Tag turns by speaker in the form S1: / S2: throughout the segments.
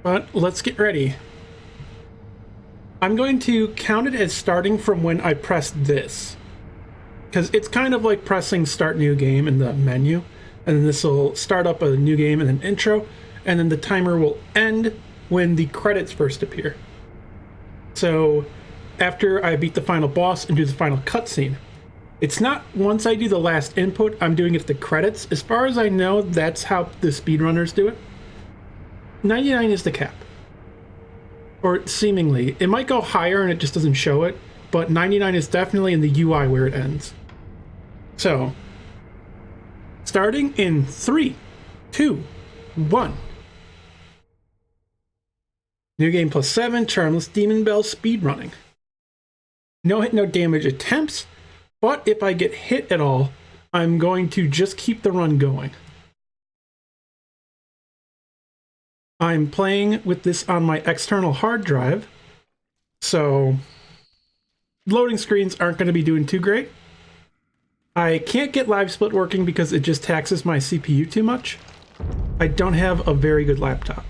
S1: But let's get ready. I'm going to count it as starting from when I press this, because it's kind of like pressing start new game in the menu, and then this will start up a new game and an intro, and then the timer will end when the credits first appear. So after I beat the final boss and do the final cutscene, it's not once I do the last input, I'm doing it at the credits. As far as I know, that's how the speedrunners do it. 99 is the cap. Or seemingly. It might go higher and it just doesn't show it, but 99 is definitely in the UI where it ends. So, starting in 3, 2, 1. New game +7, Charmless Demon Bell speedrunning. No hit, no damage attempts, but if I get hit at all, I'm going to just keep the run going. I'm playing with this on my external hard drive, so loading screens aren't going to be doing too great. I can't get live split working because it just taxes my CPU too much. I don't have a very good laptop.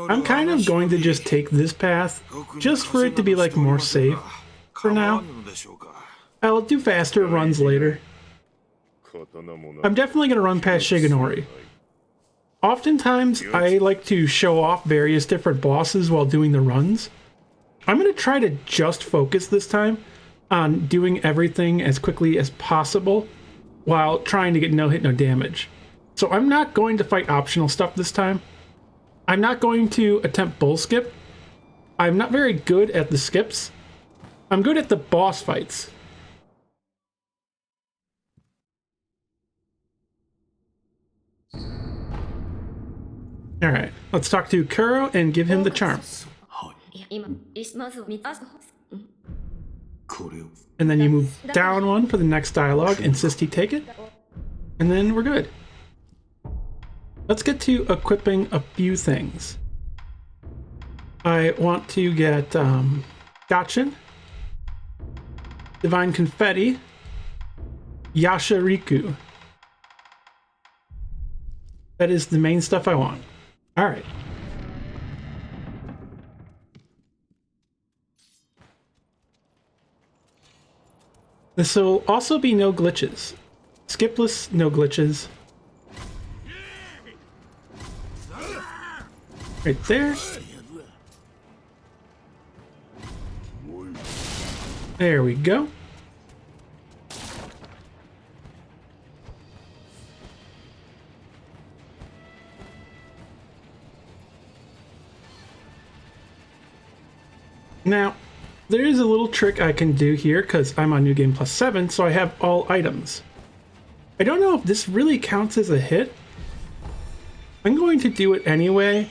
S1: I'm kind of going to just take this path, just for it to be like more safe for now. I'll do faster runs later. I'm definitely going to run past Shigenori. Oftentimes, I like to show off various different bosses while doing the runs. I'm going to try to just focus this time on doing everything as quickly as possible while trying to get no hit, no damage. So I'm not going to fight optional stuff this time. I'm not going to attempt bull skip. I'm not very good at the skips. I'm good at the boss fights. Alright, let's talk to Kuro and give him the charm. And then you move down one for the next dialogue, insist he take it, and then we're good. Let's get to equipping a few things. I want to get Gachin, Divine Confetti, Yashariku. That is the main stuff I want. All right. This will also be no glitches. Skipless, no glitches. Right there. There we go. Now, there is a little trick I can do here because I'm on New Game +7, so I have all items. I don't know if this really counts as a hit. I'm going to do it anyway.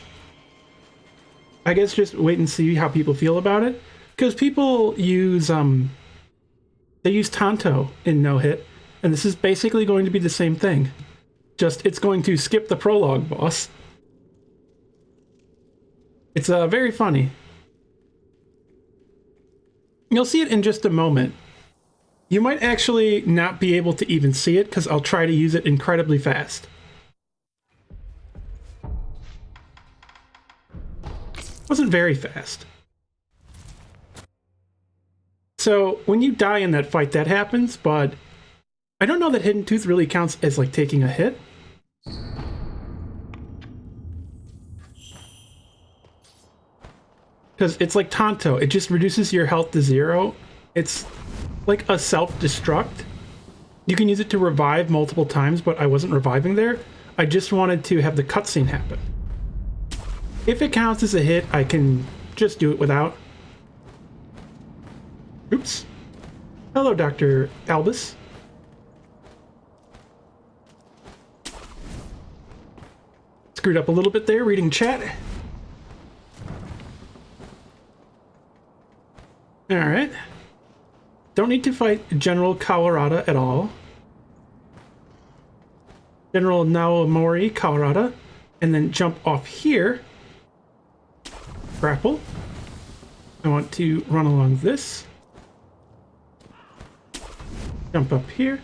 S1: I guess just wait and see how people feel about it. Because people use, they use Tanto in no hit, and this is basically going to be the same thing. Just, it's going to skip the prologue boss. It's very funny. You'll see it in just a moment. You might actually not be able to even see it because I'll try to use it incredibly fast. Wasn't very fast. So when you die in that fight, that happens, but I don't know that Hidden Tooth really counts as like taking a hit. Because it's like Tanto, it just reduces your health to 0. It's like a self-destruct. You can use it to revive multiple times, but I wasn't reviving there. I just wanted to have the cutscene happen. If it counts as a hit, I can just do it without. Oops. Hello, Dr. Albus. Screwed up a little bit there reading chat. Alright. Don't need to fight General Kawarada at all. General Naomori Kawarada. And then jump off here. Grapple. I want to run along this. Jump up here.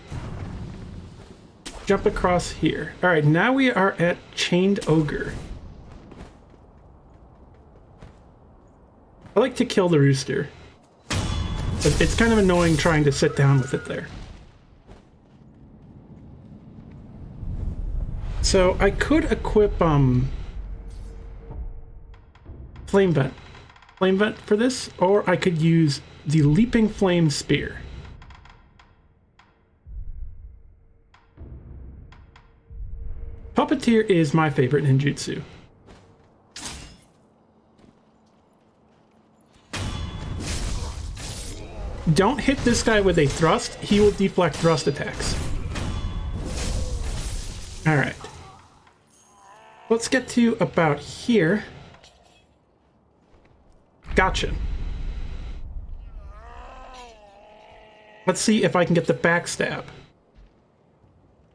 S1: jump across here. All right, now we are at Chained Ogre. I like to kill the rooster, but it's kind of annoying trying to sit down with it there. So I could equip Flame Vent for this, or I could use the Leaping Flame Spear. Puppeteer is my favorite ninjutsu. Don't hit this guy with a thrust, he will deflect thrust attacks. Alright. Let's get to about here. Gotcha. Let's see if I can get the backstab.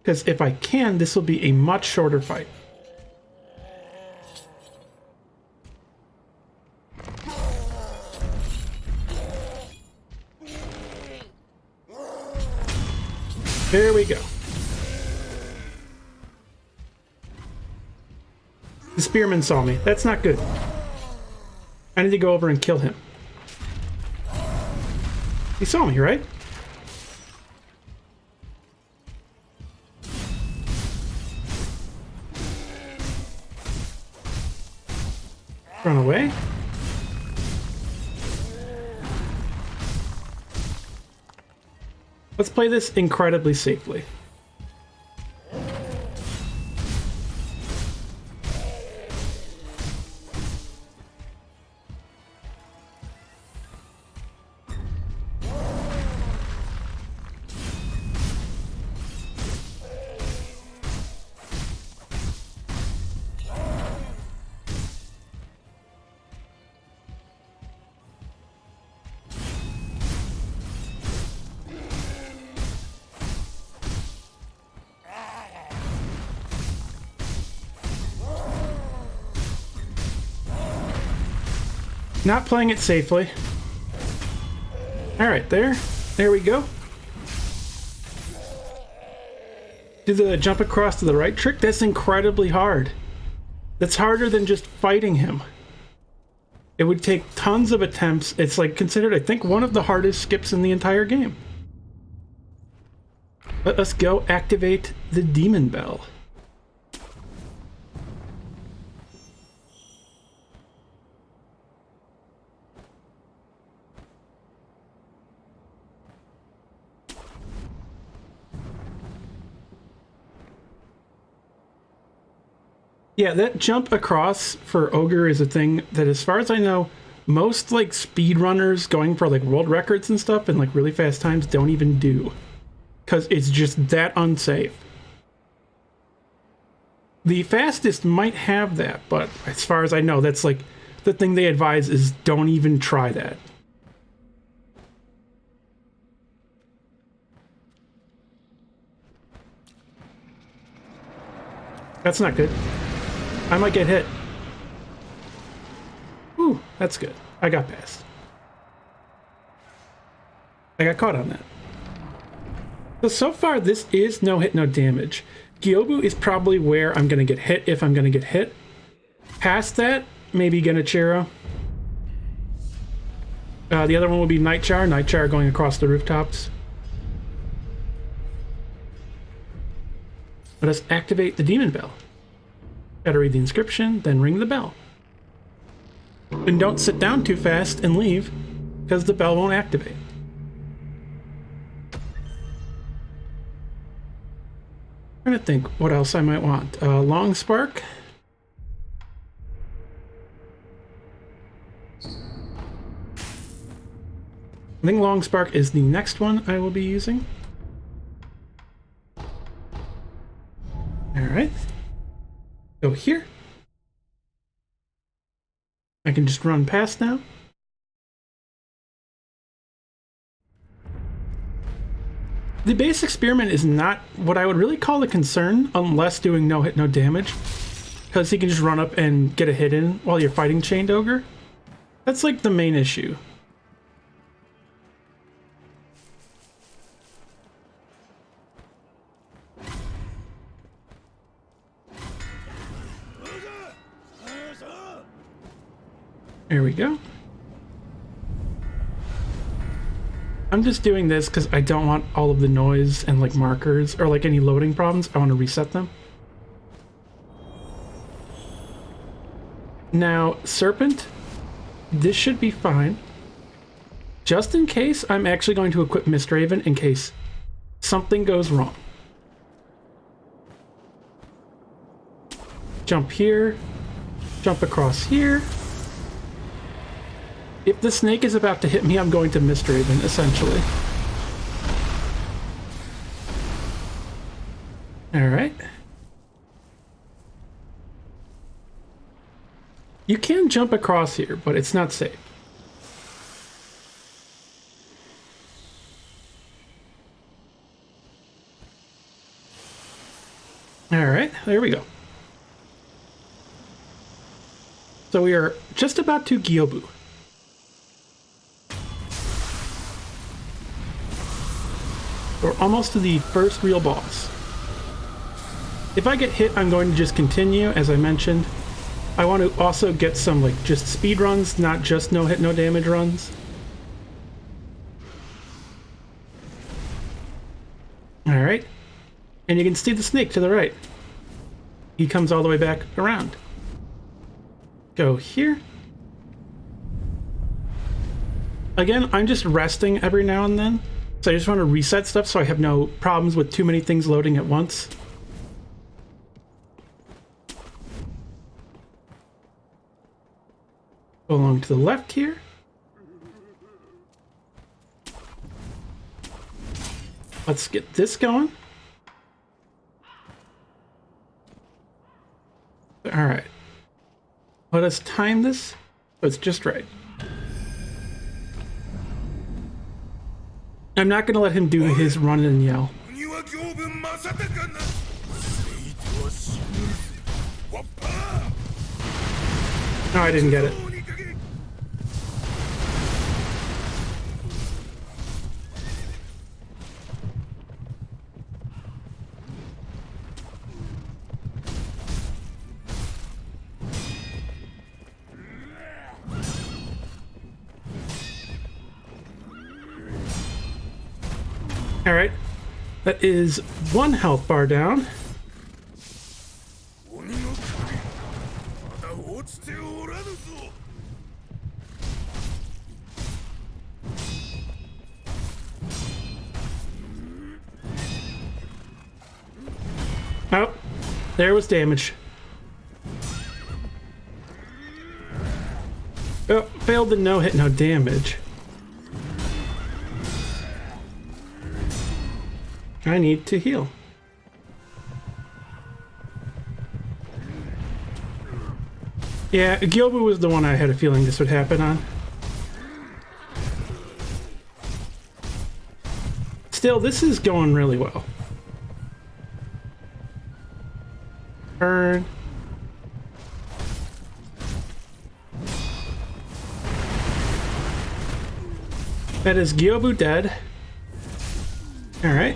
S1: Because if I can, this will be a much shorter fight. There we go. The spearman saw me. That's not good. I need to go over and kill him. He saw me, right? Run away. Let's play this incredibly safely. Not playing it safely. Alright, there we go. Do the jump across to the right trick? That's incredibly hard. That's harder than just fighting him. It would take tons of attempts. It's like considered, I think, one of the hardest skips in the entire game. Let us go activate the Demon Bell. Yeah, that jump across for Ogre is a thing that, as far as I know, most like speedrunners going for like world records and stuff and like really fast times don't even do. Because it's just that unsafe. The fastest might have that, but as far as I know, that's like the thing they advise is don't even try that. That's not good. I might get hit. Ooh, that's good. I got past. I got caught on that. So far, this is no hit, no damage. Gyobu is probably where I'm going to get hit if I'm going to get hit. Past that, maybe Genichiro. The other one will be Nightjar. Nightjar going across the rooftops. Let us activate the Demon Bell. Gotta read the inscription, then ring the bell. And don't sit down too fast and leave, because the bell won't activate. I'm trying to think what else I might want. Long Spark. I think Long Spark is the next one I will be using. Alright. Go here. I can just run past now. The base experiment is not what I would really call a concern unless doing no hit, no damage. Because he can just run up and get a hit in while you're fighting Chained Ogre. That's like the main issue. There we go. I'm just doing this because I don't want all of the noise and like markers or like any loading problems. I want to reset them. Now, Serpent, this should be fine. Just in case, I'm actually going to equip Mistraven in case something goes wrong. Jump here, jump across here. If the snake is about to hit me, I'm going to Mistraven, essentially. Alright. You can jump across here, but it's not safe. Alright, there we go. So we are just about to Gyobu. We're almost to the first real boss. If I get hit, I'm going to just continue, as I mentioned. I want to also get some, like, just speed runs, not just no hit, no damage runs. Alright. And you can see the snake to the right. He comes all the way back around. Go here. Again, I'm just resting every now and then. So I just want to reset stuff so I have no problems with too many things loading at once. Go along to the left here. Let's get this going. All right. Let us time this so it's just right. I'm not going to let him do his run and yell. No, I didn't get it. Alright, that is 1 health bar down. Oh, there was damage. Oh, failed the no hit, no damage. I need to heal. Yeah, Gyobu was the one I had a feeling this would happen on. Still, this is going really well. Turn. That is Gyobu dead. Alright.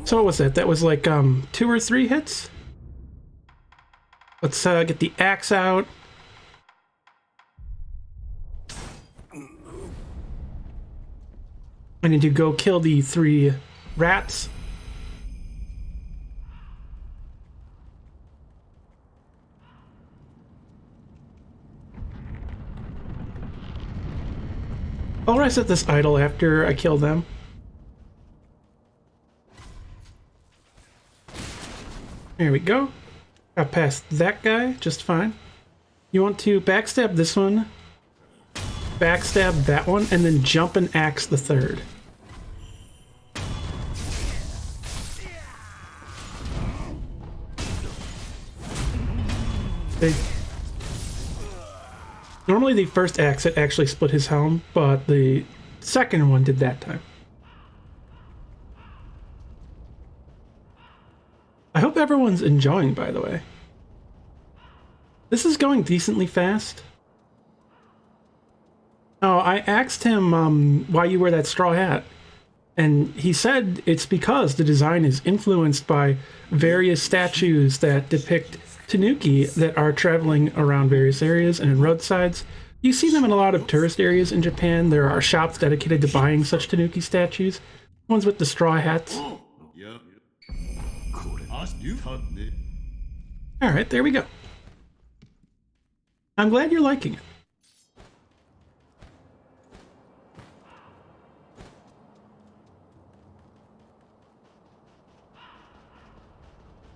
S1: So what was that? That was like 2 or 3 hits? Let's get the axe out. I need to go kill the 3 rats. I'll reset this idle after I kill them. There we go. Got past that guy just fine. You want to backstab this one, backstab that one, and then jump and axe the 3rd. Normally the first axe it actually split his helm, but the second one did that time. I hope everyone's enjoying, by the way. This is going decently fast. Oh, I asked him why you wear that straw hat. And he said it's because the design is influenced by various statues that depict tanuki that are traveling around various areas and in roadsides. You see them in a lot of tourist areas in Japan. There are shops dedicated to buying such tanuki statues, ones with the straw hats. All right, there we go. I'm glad you're liking it.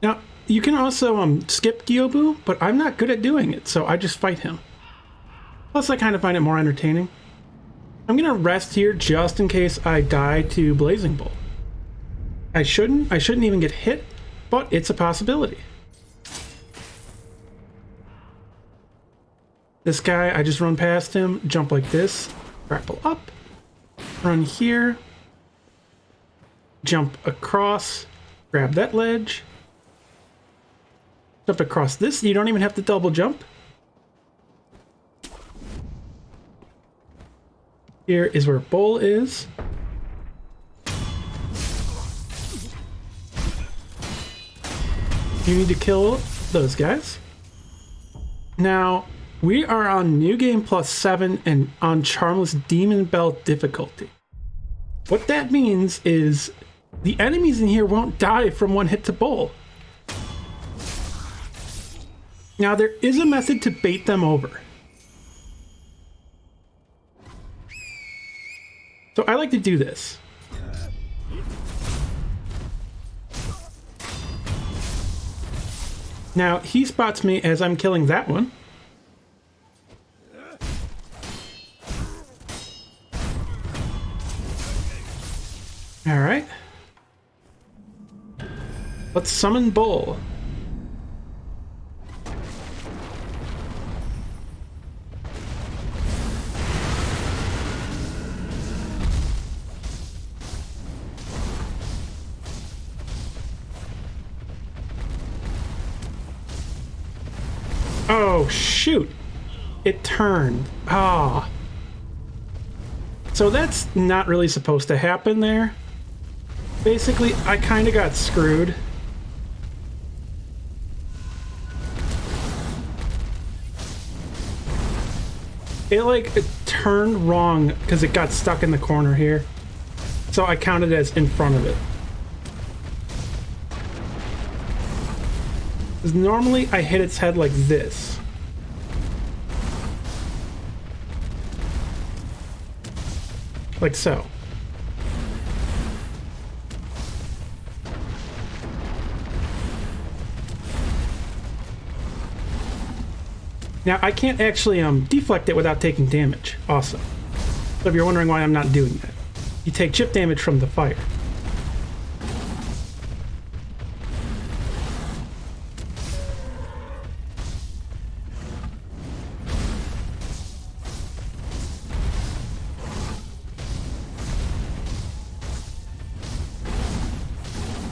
S1: Now, you can also skip Gyobu, but I'm not good at doing it, so I just fight him. Plus, I kind of find it more entertaining. I'm gonna rest here just in case I die to Blazing Bolt. I shouldn't even get hit, but it's a possibility. This guy, I just run past him, jump like this, grapple up, run here, jump across, grab that ledge, jump across this. You don't even have to double jump. Here is where Bull is. You need to kill those guys. Now, we are on New Game +7 and on Charmless Demon Belt difficulty. What that means is the enemies in here won't die from one hit to Bull. Now, there is a method to bait them over. So I like to do this. Now, he spots me as I'm killing that one. All right. Let's summon Bull. Oh, shoot. It turned. Ah. So that's not really supposed to happen there. Basically, I kind of got screwed. It turned wrong because it got stuck in the corner here. So I counted it as in front of it. Because normally I hit its head like this. Like so. Now, I can't actually deflect it without taking damage. Awesome. So if you're wondering why I'm not doing that, you take chip damage from the fire.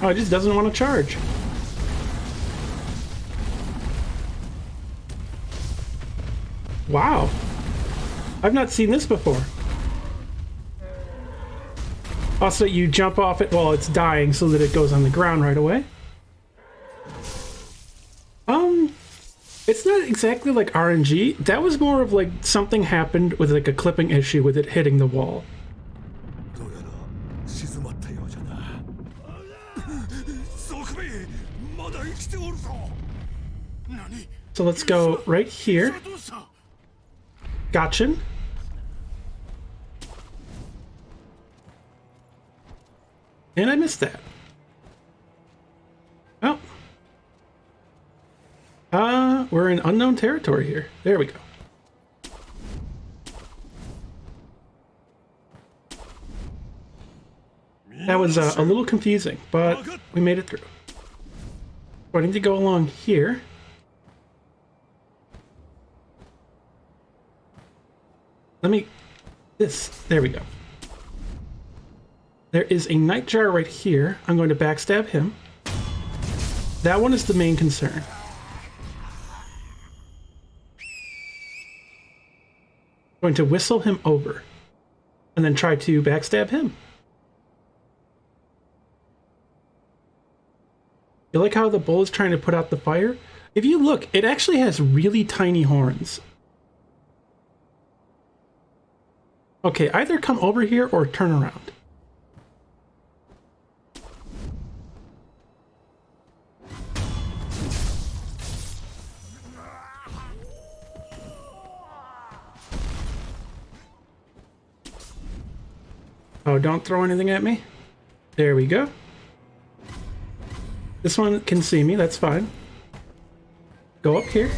S1: Oh, it just doesn't want to charge. Wow. I've not seen this before. Also, you jump off it while it's dying so that it goes on the ground right away. It's not exactly like RNG. That was more of like something happened with like a clipping issue with it hitting the wall. So let's go right here. Gotcha. And I missed that. Oh. We're in unknown territory here. There we go. That was a little confusing, but we made it through. So I need to go along here. There we go. There is a nightjar right here. I'm going to backstab him. That one is the main concern. I'm going to whistle him over and then try to backstab him. You like how the bull is trying to put out the fire? If you look, it actually has really tiny horns. Okay, either come over here or turn around. Oh, don't throw anything at me. There we go. This one can see me, that's fine. Go up here.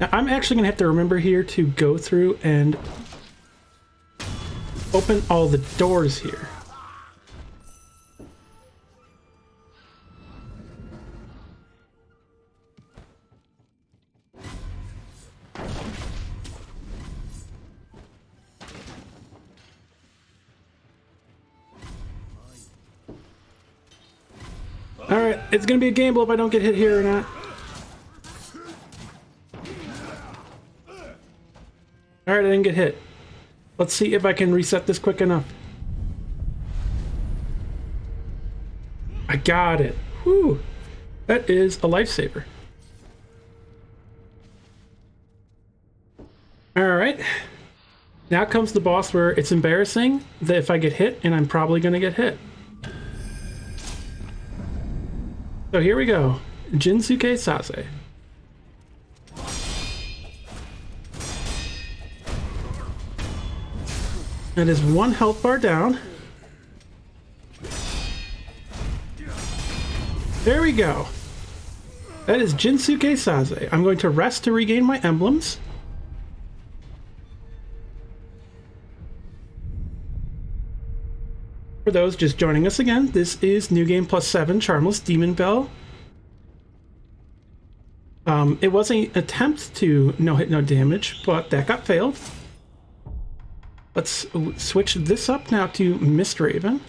S1: Now, I'm actually gonna have to remember here to go through and open all the doors here. Alright, it's gonna be a gamble if I don't get hit here or not. Alright, I didn't get hit. Let's see if I can reset this quick enough. I got it. Whew. That is a lifesaver. Alright. Now comes the boss where it's embarrassing that if I get hit, and I'm probably gonna get hit. So here we go. Jinsuke Sase. That is one health bar down. There we go. That is Jinsuke Sase. I'm going to rest to regain my emblems. For those just joining us again, this is New Game +7 Charmless Demon Bell. It was an attempt to no hit, no damage, but that got failed. Let's switch this up now to Mist Raven.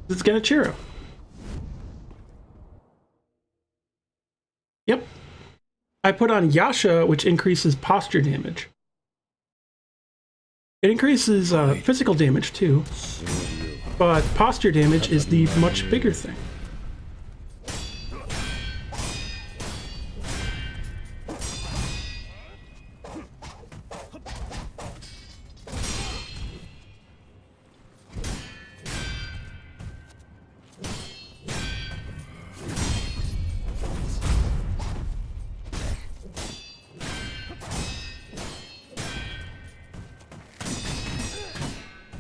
S1: This is Genichiro. Yep. I put on Yasha, which increases posture damage. It increases physical damage too, but posture damage is the much bigger thing.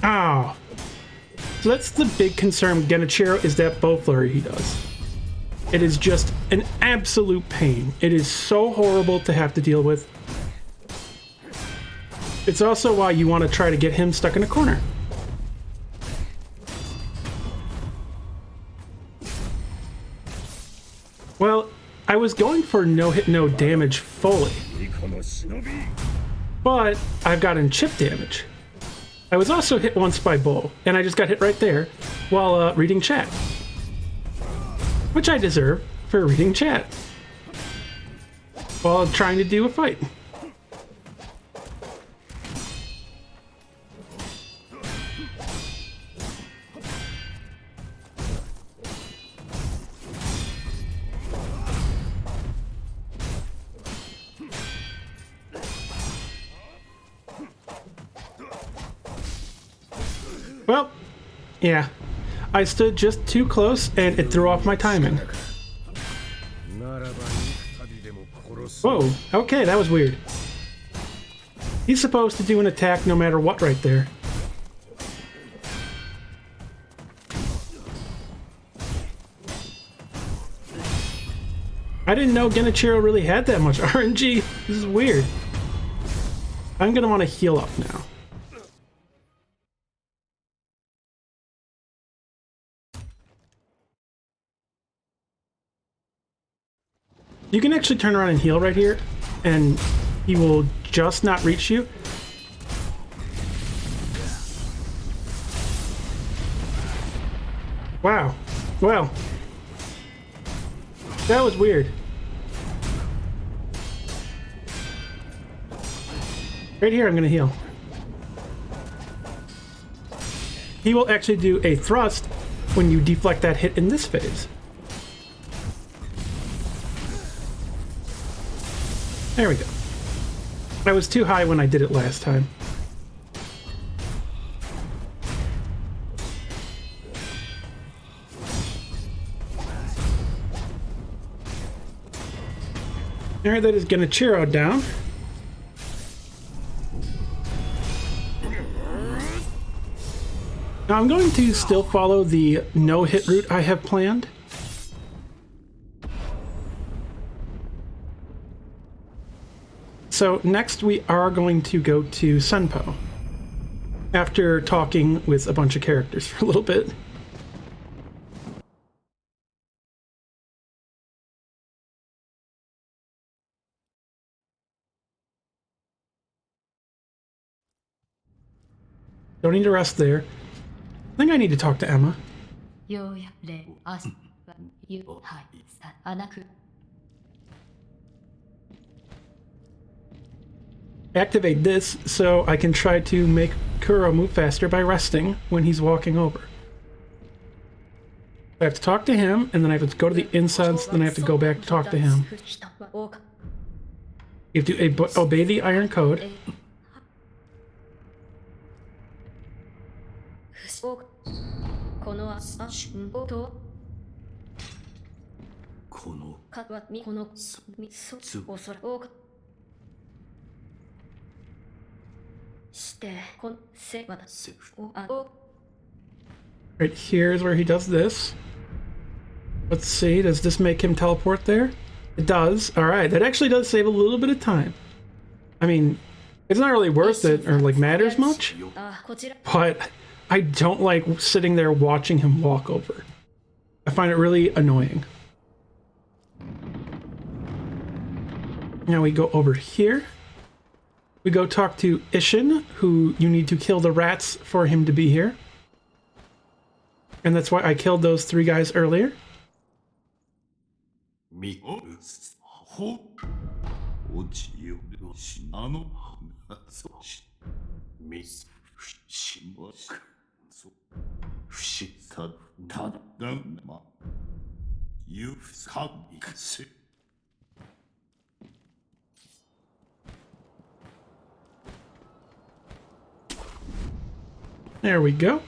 S1: Ow. So that's the big concern with Genichiro, is that bow flurry he does. It is just an absolute pain. It is so horrible to have to deal with. It's also why you want to try to get him stuck in a corner. Well, I was going for no hit, no damage fully, but I've gotten chip damage. I was also hit once by Bull, and I just got hit right there while reading chat. Which I deserve for reading chat while trying to do a fight. Well, yeah, I stood just too close and it threw off my timing. Whoa, okay, that was weird. He's supposed to do an attack no matter what right there. I didn't know Genichiro really had that much RNG. This is weird. I'm gonna want to heal up now. You can actually turn around and heal right here, and he will just not reach you. Wow. Well, that was weird. Right here, I'm going to heal. He will actually do a thrust when you deflect that hit in this phase. There we go. I was too high when I did it last time. Alright, that is Genichiro down. Now I'm going to still follow the no-hit route I have planned. So next we are going to go to Senpo, after talking with a bunch of characters for a little bit. Don't need to rest there. I think I need to talk to Emma. Activate this so I can try to make Kuro move faster by resting when he's walking over. I have to talk to him, and then I have to go to the incense, then I have to go back to talk to him. You have to obey the Iron Code. Right here is where he does this. Let's see, does this make him teleport there? It does. Alright, that actually does save a little bit of time. I mean, it's not really worth it or like matters much, but I don't like sitting there watching him walk over. I find it really annoying. Now we go over here. We go talk to Ishin, who you need to kill the rats for him to be here. And that's why I killed those 3 guys earlier. There we go.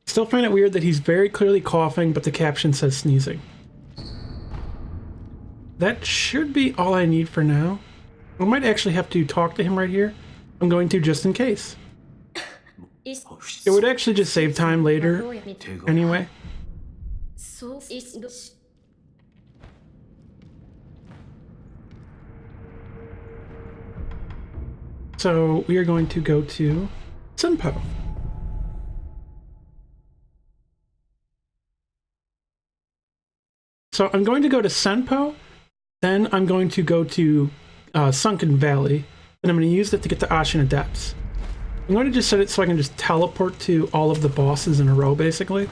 S1: Still find it weird that he's very clearly coughing, but the caption says sneezing. That should be all I need for now. I might actually have to talk to him right here. I'm going to just in case. It would actually just save time later anyway. So we are going to go to Senpo. So I'm going to go to Senpo, then I'm going to go to Sunken Valley, and I'm going to use that to get to Ashina Depths. I'm going to just set it so I can just teleport to all of the bosses in a row, basically.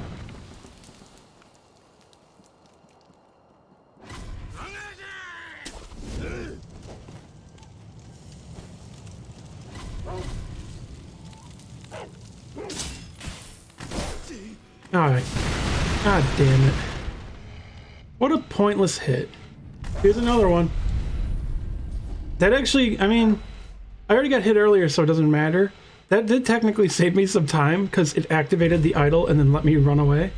S1: Alright. God damn it. What a pointless hit. Here's another one. That actually, I mean, I already got hit earlier, so it doesn't matter. That did technically save me some time, because it activated the idol and then let me run away.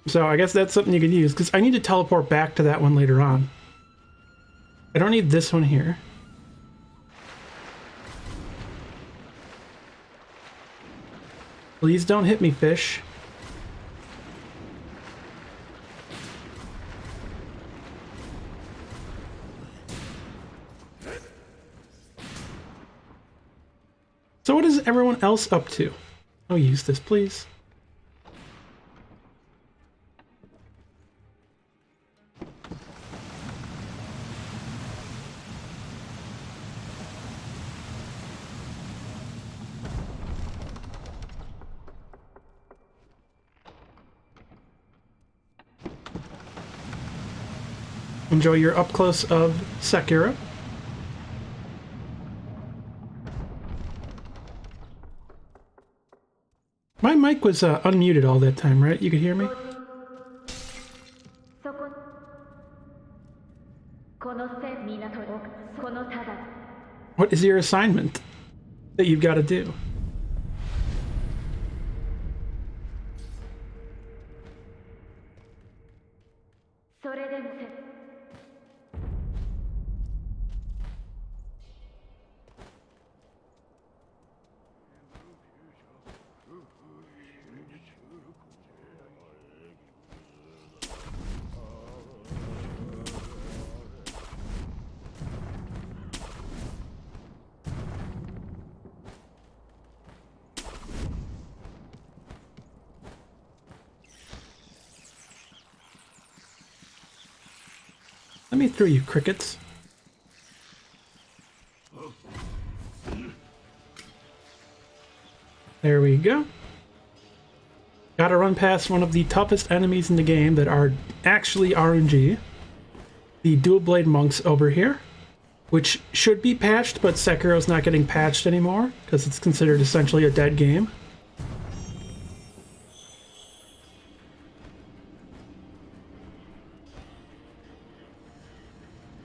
S1: So I guess that's something you could use, because I need to teleport back to that one later on. I don't need this one here. Please don't hit me, fish. So what is everyone else up to? I'll use this, please. enjoy your up close of Sekiro. My mic was unmuted all that time, right? You could hear me? What is your assignment that you've got to do? Let me through, you crickets. There we go. Gotta run past one of the toughest enemies in the game that are actually RNG. The dual blade monks over here, which should be patched, but Sekiro's not getting patched anymore because it's considered essentially a dead game.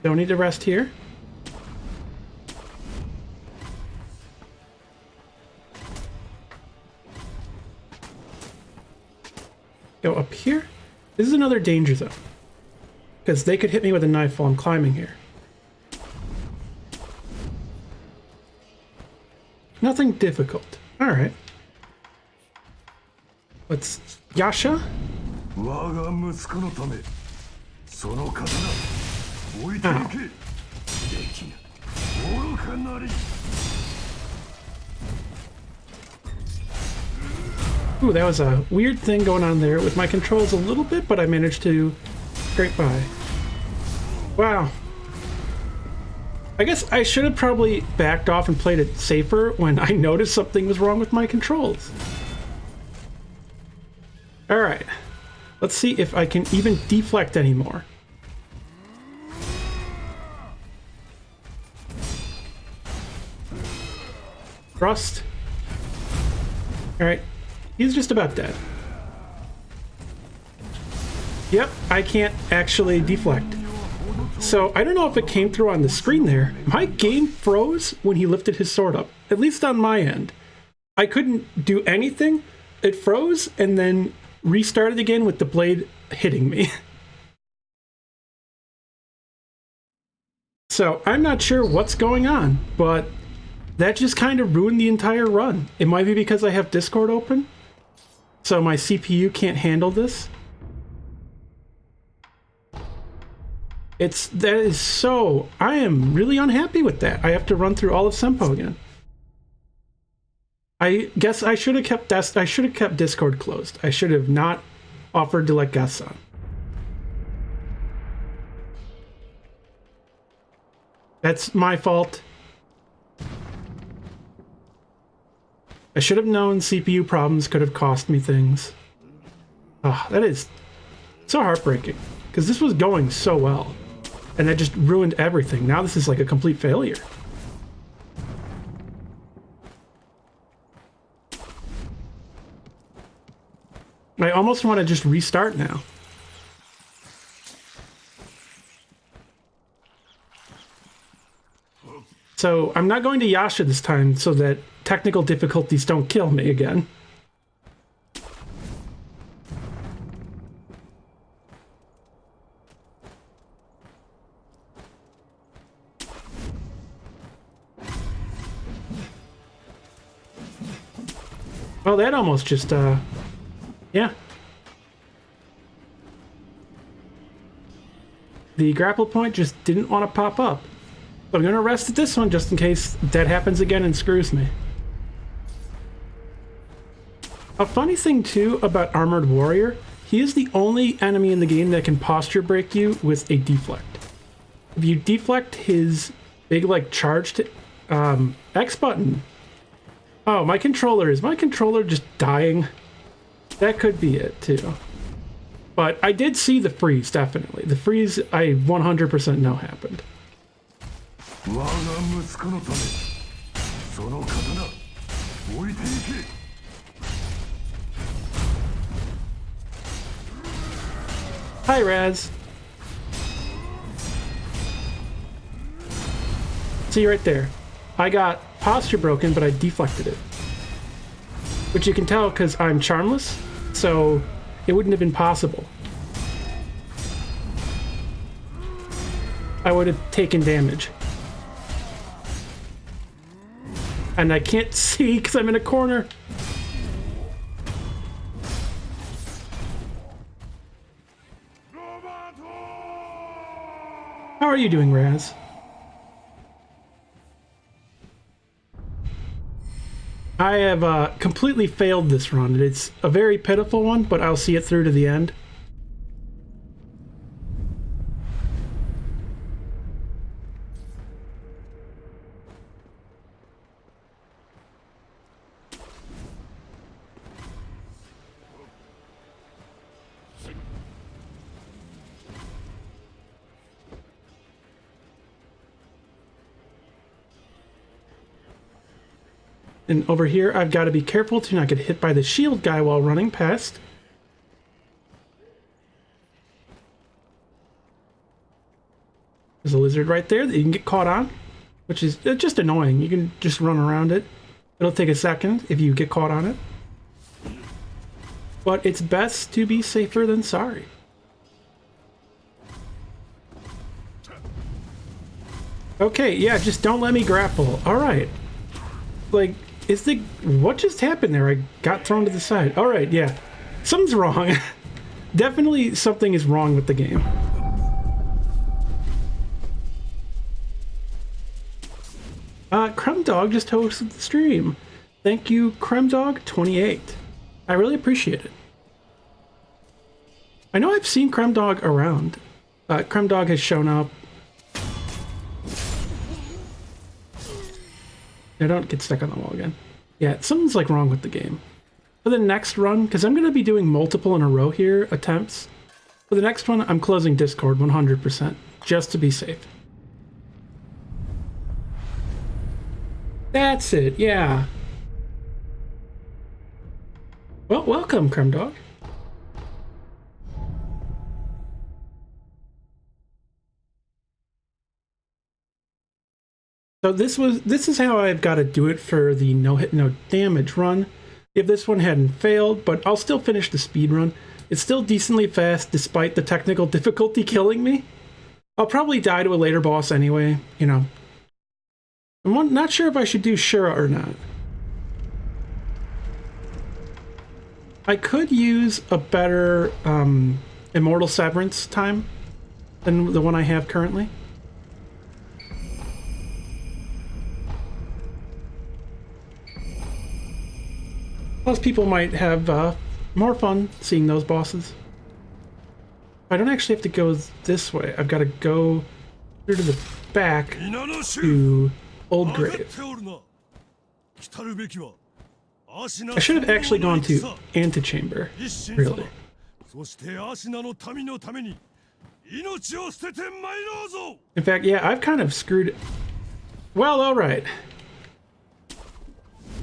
S1: Don't need to rest here. Go up here. This is another danger zone, because they could hit me with a knife while I'm climbing here. Nothing difficult. Alright. Let's... Yasha? Ow. Ooh, that was a weird thing going on there with my controls a little bit, but I managed to scrape by. Wow. I guess I should have probably backed off and played it safer when I noticed something was wrong with my controls. Alright. Let's see if I can even deflect anymore. Thrust. Alright. He's just about dead. Yep, I can't actually deflect. So, I don't know if it came through on the screen there. My game froze when he lifted his sword up. At least on my end. I couldn't do anything. It froze and then restarted again with the blade hitting me. So, I'm not sure what's going on, but that just kind of ruined the entire run. It might be because I have Discord open, so my CPU can't handle this. That is so... I am really unhappy with that. I have to run through all of Senpo again. I guess I should have kept Discord closed. I should have not offered to let guests on. That's my fault. I should have known CPU problems could have cost me things. Ah, that is so heartbreaking, because this was going so well, and that just ruined everything. Now this is like a complete failure. I almost want to just restart now. So I'm not going to Yasha this time so that technical difficulties don't kill me again. Well, that almost just, yeah. The grapple point just didn't want to pop up. So I'm going to rest at this one just in case that happens again and screws me. A funny thing, too, about Armored Warrior, he is the only enemy in the game that can posture break you with a deflect. If you deflect his big, like, charged X button... Oh, is my controller just dying? That could be it, too. But I did see the freeze, definitely. The freeze, I 100% know happened. Hi, Raz. See right there. I got posture broken, but I deflected it. Which you can tell because I'm charmless, so it wouldn't have been possible. I would have taken damage. And I can't see because I'm in a corner. How are you doing, Raz? I have completely failed this run. It's a very pitiful one, but I'll see it through to the end. And over here, I've got to be careful to not get hit by the shield guy while running past. There's a lizard right there that you can get caught on, which is just annoying. You can just run around it. It'll take a second if you get caught on it. But it's best to be safer than sorry. Okay, yeah, just don't let me grapple. All right. Like, what just happened there? I got thrown to the side. All right, yeah. Something's wrong. Definitely something is wrong with the game. Crumb Dog just hosted the stream. Thank you, Crumb Dog 28. I really appreciate it. I know I've seen Crumb Dog around. Crumb Dog has shown up. I don't get stuck on the wall again. Yeah, something's like wrong with the game. For the next run, because I'm going to be doing multiple in a row here, attempts. For the next one, I'm closing Discord 100%, just to be safe. That's it, yeah. Well, welcome, Crumb Dog. So this is how I've got to do it for the no hit, no damage run. If this one hadn't failed, but I'll still finish the speed run. It's still decently fast despite the technical difficulty killing me. I'll probably die to a later boss anyway, you know. I'm not sure if I should do Shura or not. I could use a better Immortal Severance time than the one I have currently. Plus, people might have more fun seeing those bosses. I don't actually have to go this way. I've got to go through to the back to Old Grave. I should have actually gone to Antechamber, really. In fact, yeah, I've kind of screwed... Well, alright.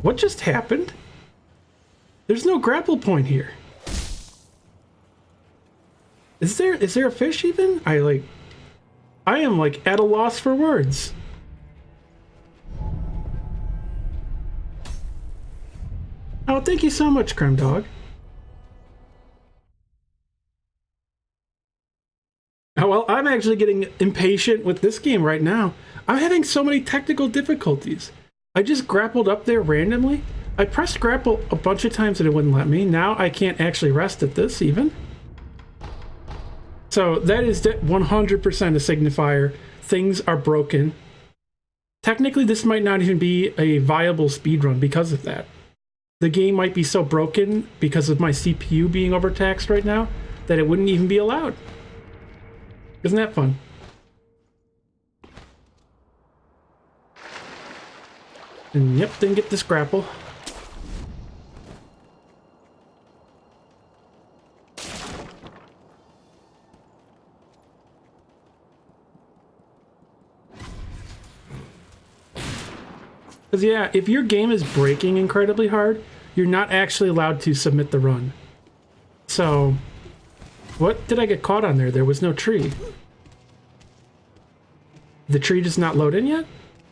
S1: What just happened? There's no grapple point here. Is there a fish even? I am like at a loss for words. Oh, thank you so much, Crumb Dog. Oh, well, I'm actually getting impatient with this game right now. I'm having so many technical difficulties. I just grappled up there randomly. I pressed grapple a bunch of times and it wouldn't let me. Now I can't actually rest at this even. So that is 100% a signifier. Things are broken. Technically, this might not even be a viable speedrun because of that. The game might be so broken because of my CPU being overtaxed right now that it wouldn't even be allowed. Isn't that fun? And yep, didn't get this grapple. Because yeah, if your game is breaking incredibly hard, you're not actually allowed to submit the run. So, what did I get caught on there? There was no tree. The tree does not load in yet?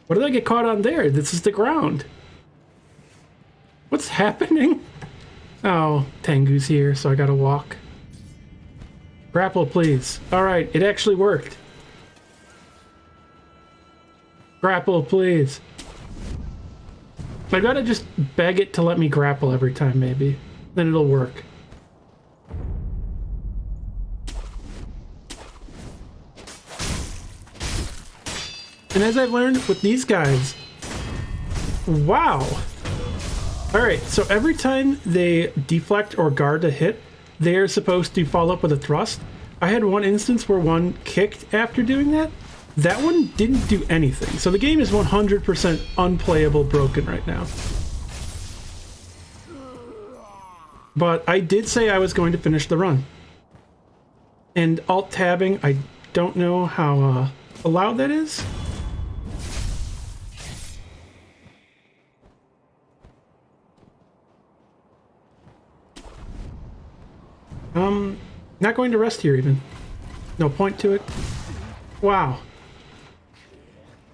S1: What did I get caught on there? This is the ground. What's happening? Oh, Tengu's here, so I gotta walk. Grapple, please. Alright, it actually worked. Grapple, please. I gotta just beg it to let me grapple every time, maybe. Then it'll work. And as I've learned with these guys, wow. Alright, so every time they deflect or guard a hit, they're supposed to follow up with a thrust. I had one instance where one kicked after doing that. That one didn't do anything. So the game is 100% unplayable broken right now. But I did say I was going to finish the run. And alt-tabbing, I don't know how allowed that is. Not going to rest here even. No point to it. Wow.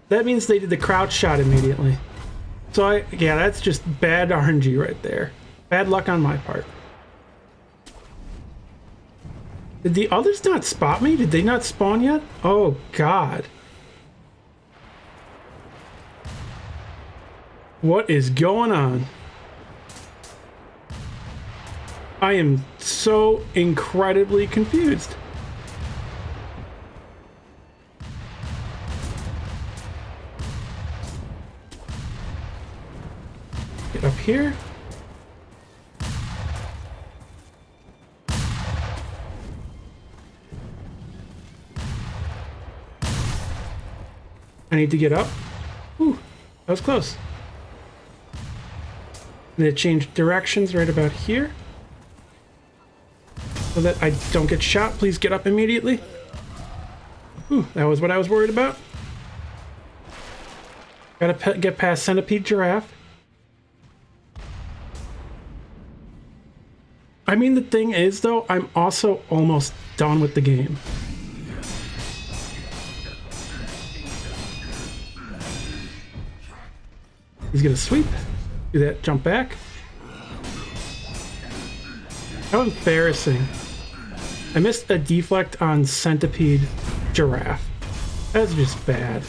S1: That means they did the crouch shot immediately. So yeah, that's just bad RNG right there. Bad luck on my part. Did the others not spot me? Did they not spawn yet? Oh God. What is going on? I am so incredibly confused. Get up here. I need to get up. Ooh, that was close. I'm gonna change directions right about here, so that I don't get shot. Please get up immediately. Ooh, that was what I was worried about. Gotta get past Centipede Giraffe. I mean, the thing is, though, I'm also almost done with the game. He's gonna sweep. Do that, jump back. How embarrassing. I missed a deflect on Centipede Giraffe. That's just bad.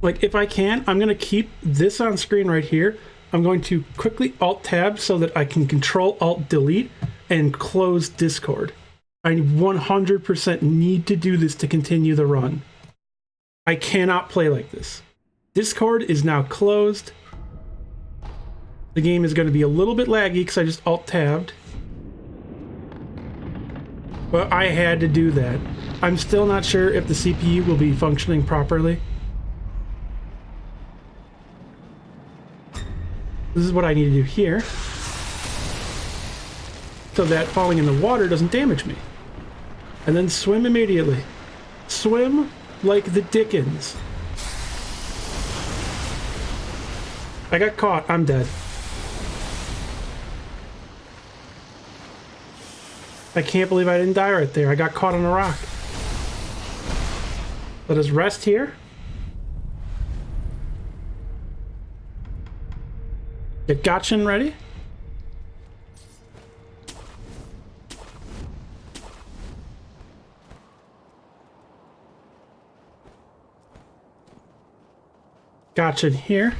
S1: Like, if I can, I'm going to keep this on screen right here. I'm going to quickly Alt-Tab so that I can Control Alt-Delete and close Discord. I 100% need to do this to continue the run. I cannot play like this. Discord is now closed. The game is going to be a little bit laggy because I just Alt-Tabbed. But I had to do that. I'm still not sure if the CPU will be functioning properly. This is what I need to do here, so that falling in the water doesn't damage me. And then swim immediately. Swim like the Dickens. I got caught. I'm dead. I can't believe I didn't die right there. I got caught on a rock. Let us rest here. Get Gotchin ready. Gotchin here.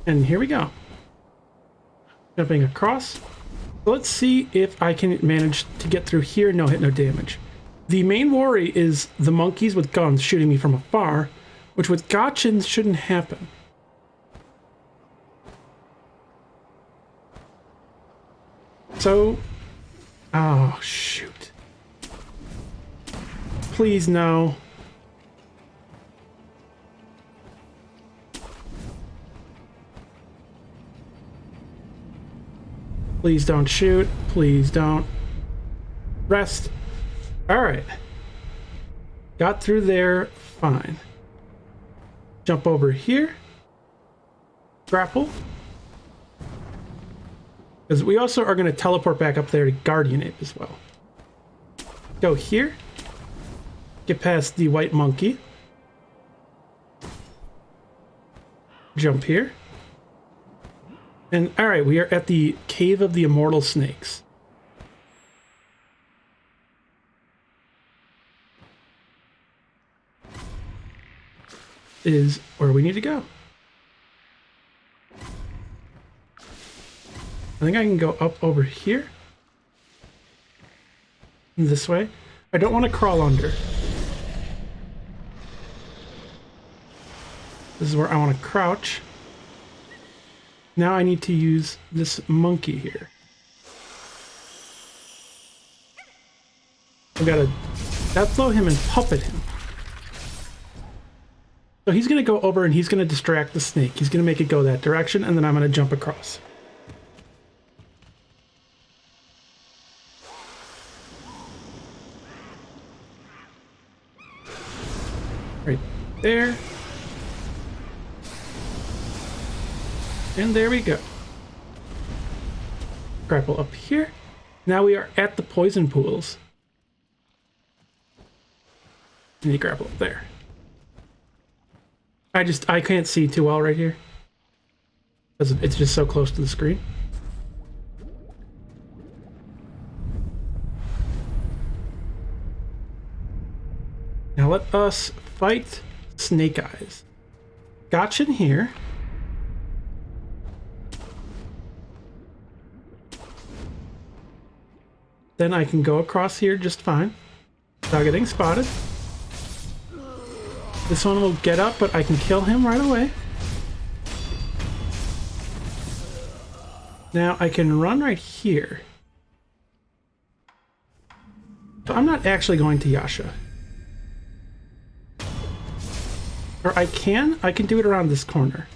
S1: And here we go. Jumping across. Let's see if I can manage to get through here. No hit, no damage. The main worry is the monkeys with guns shooting me from afar, which with Gotchins shouldn't happen. So, oh shoot. Please no. Please don't shoot. Please don't. Rest. Alright. Got through there. Fine. Jump over here. Grapple. Because we also are going to teleport back up there to Guardian Ape as well. Go here. Get past the white monkey. Jump here. And alright, we are at the Cave of the Immortal Snakes. Is where we need to go. I think I can go up over here. This way. I don't want to crawl under. This is where I want to crouch. Now I need to use this monkey here. I've got to death blow him and puppet him. So he's going to go over and he's going to distract the snake. He's going to make it go that direction, and then I'm going to jump across. Right there. And there we go. Grapple up here. Now we are at the poison pools. And you grapple up there. I can't see too well right here. Because it's just so close to the screen. Now let us fight Snake Eyes. Gotcha in here. Then I can go across here just fine without getting spotted. This one will get up, but I can kill him right away. Now I can run right here. So I'm not actually going to Yasha. Or I can do it around this corner.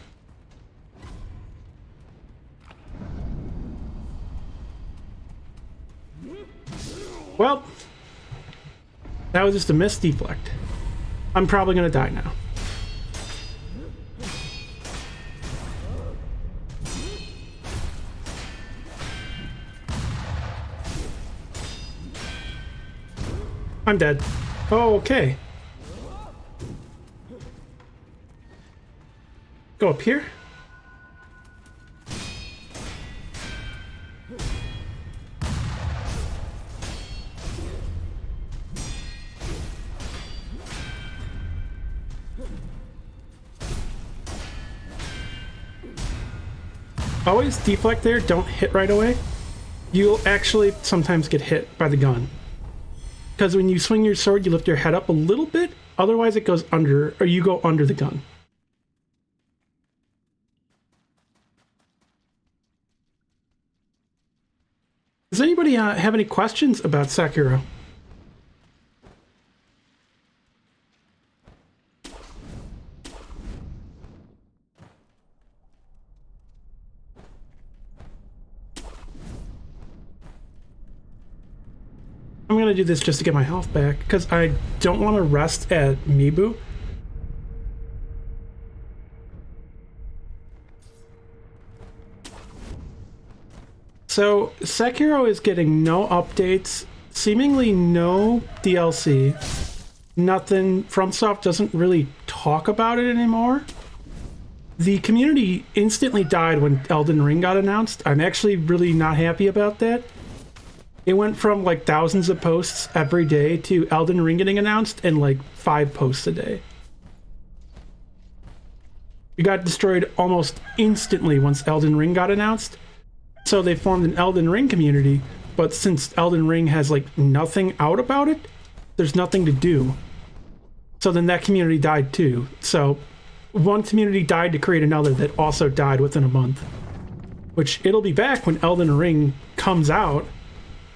S1: Well, that was just a miss deflect. I'm probably gonna die now. I'm dead. Oh, okay. Go up here. Always deflect there, don't hit right away. You'll actually sometimes get hit by the gun. Because when you swing your sword, you lift your head up a little bit, otherwise it goes under, or you go under the gun. Does anybody have any questions about Sekiro? I'm going to do this just to get my health back, because I don't want to rest at Mibu. So, Sekiro is getting no updates, seemingly no DLC, nothing. FromSoft doesn't really talk about it anymore. The community instantly died when Elden Ring got announced. I'm actually really not happy about that. It went from like thousands of posts every day to Elden Ring getting announced and like 5 posts a day. It got destroyed almost instantly once Elden Ring got announced. So they formed an Elden Ring community, but since Elden Ring has like nothing out about it, there's nothing to do. So then that community died too. So one community died to create another that also died within a month. which it'll be back when Elden Ring comes out,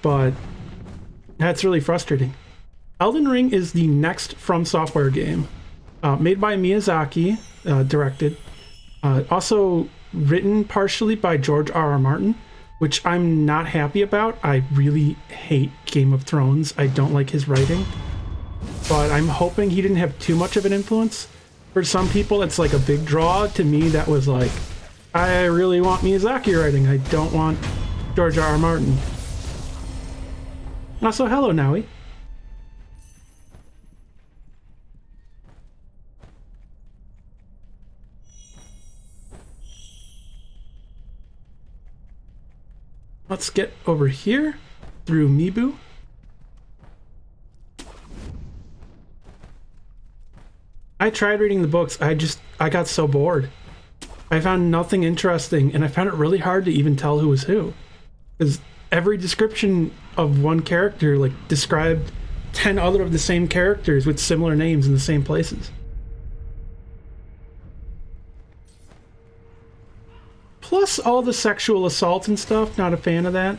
S1: but that's really frustrating. Elden Ring is the next From Software game, made by Miyazaki, directed, also written partially by George R.R. Martin, which I'm not happy about. I really hate Game of Thrones. I don't like his writing, but I'm hoping he didn't have too much of an influence. For some people, it's like a big draw. To me, that was like, I really want Miyazaki writing. I don't want George R.R. Martin. Also, hello, Naui. Let's get over here through Mibu. I tried reading the books. I got so bored. I found nothing interesting, and I found it really hard to even tell who was who. Because every description of one character like described 10 other of the same characters with similar names in the same places. Plus all the sexual assault and stuff, not a fan of that.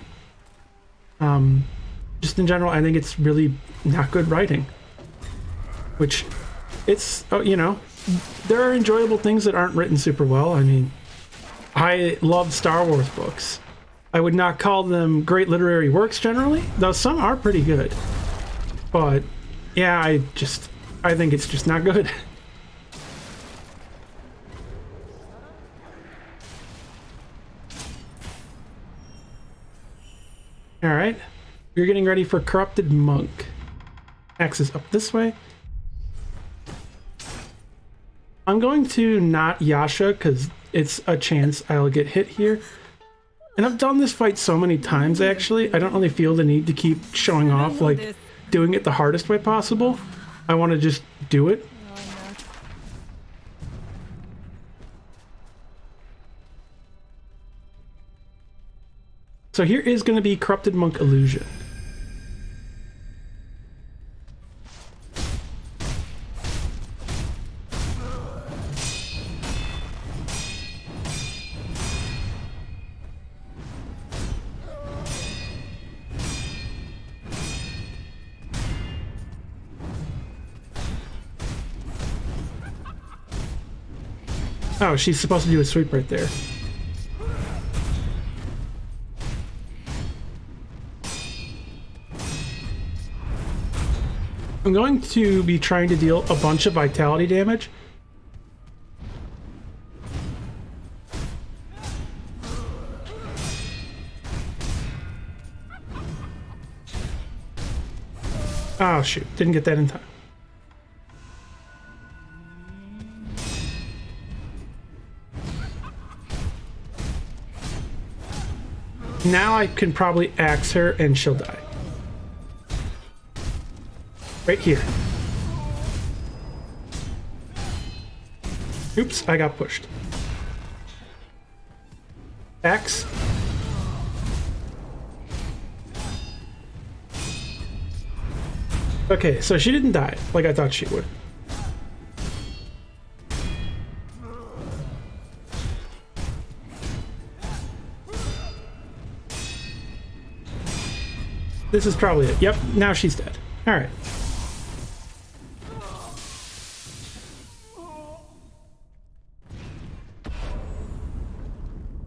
S1: Just in general, I think it's really not good writing. Which, it's, you know, there are enjoyable things that aren't written super well. I mean, I love Star Wars books. I would not call them great literary works generally, though some are pretty good. But, yeah, I think it's just not good. Alright, we're getting ready for Corrupted Monk. Axe is up this way. I'm going to not Yasha because it's a chance I'll get hit here. And I've done this fight so many times actually, I don't really feel the need to keep showing off like doing it the hardest way possible. I want to just do it. So here is going to be Corrupted Monk Illusion. Oh, she's supposed to do a sweep right there. I'm going to be trying to deal a bunch of vitality damage. Oh shoot, didn't get that in time. Now I can probably axe her and she'll die. Right here. Oops, I got pushed. Axe. Okay, so she didn't die like I thought she would. This is probably it. Yep, now she's dead. All right.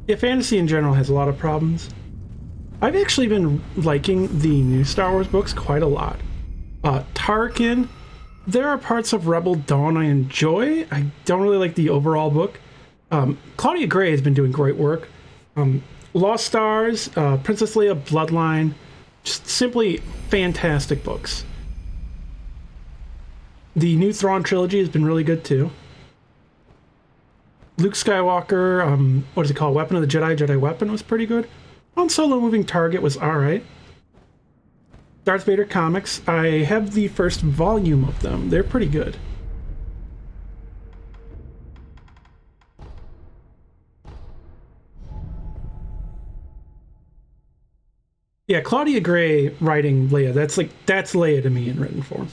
S1: Yeah, fantasy in general has a lot of problems. I've actually been liking the new Star Wars books quite a lot. Tarkin, there are parts of Rebel Dawn I enjoy. I don't really like the overall book. Claudia Gray has been doing great work. Lost Stars, Princess Leia Bloodline, just simply fantastic books. The new Thrawn trilogy has been really good too. Luke Skywalker, what is it called? Weapon of the Jedi, Jedi Weapon was pretty good. Han Solo Moving Target was alright. Darth Vader comics, I have the first volume of them. They're pretty good. Yeah, Claudia Gray writing Leia, that's Leia to me in written form.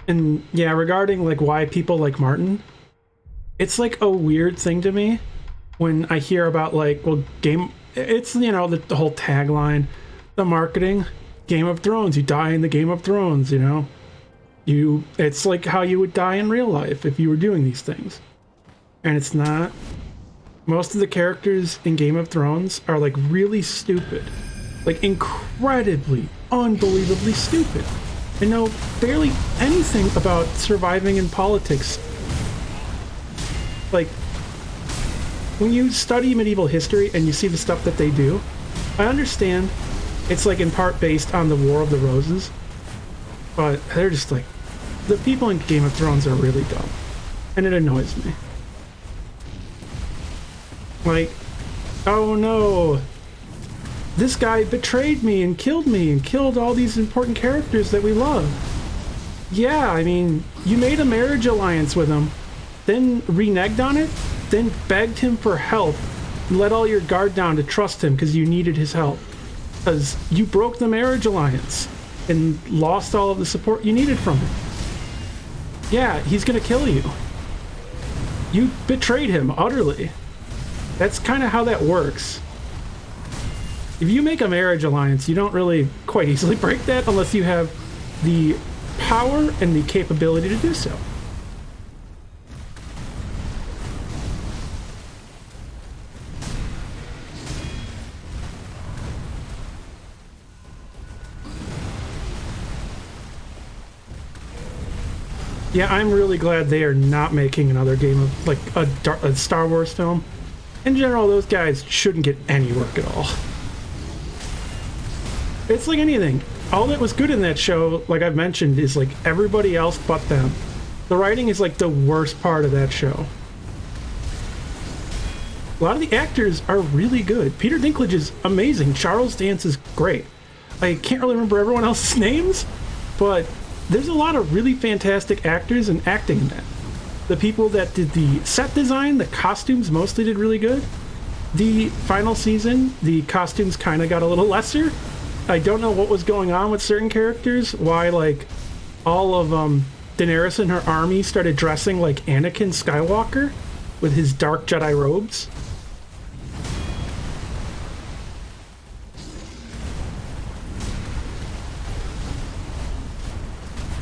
S1: And yeah, regarding like why people like Martin, it's like a weird thing to me when I hear about like, well, it's, you know, the whole tagline, the marketing, Game of Thrones, you die in the Game of Thrones, you know? It's like how you would die in real life if you were doing these things. And it's not. Most of the characters in Game of Thrones are like really stupid. Like incredibly, unbelievably stupid. And know barely anything about surviving in politics. Like, when you study medieval history and you see the stuff that they do, I understand it's like in part based on the War of the Roses, but they're just like, the people in Game of Thrones are really dumb, and it annoys me. Like, oh no, this guy betrayed me and killed all these important characters that we love. Yeah, I mean, you made a marriage alliance with him, then reneged on it, then begged him for help, and let all your guard down to trust him because you needed his help. Because you broke the marriage alliance and lost all of the support you needed from him. Yeah, he's gonna kill you. You betrayed him utterly. That's kind of how that works. If you make a marriage alliance, you don't really quite easily break that unless you have the power and the capability to do so. Yeah, I'm really glad they are not making another game of, like, a Star Wars film. In general, those guys shouldn't get any work at all. It's like anything. All that was good in that show, like I've mentioned, is, like, everybody else but them. The writing is, like, the worst part of that show. A lot of the actors are really good. Peter Dinklage is amazing. Charles Dance is great. I can't really remember everyone else's names, but there's a lot of really fantastic actors and acting in that. The people that did the set design, the costumes mostly did really good. The final season, the costumes kind of got a little lesser. I don't know what was going on with certain characters, why like all of Daenerys and her army started dressing like Anakin Skywalker with his dark Jedi robes.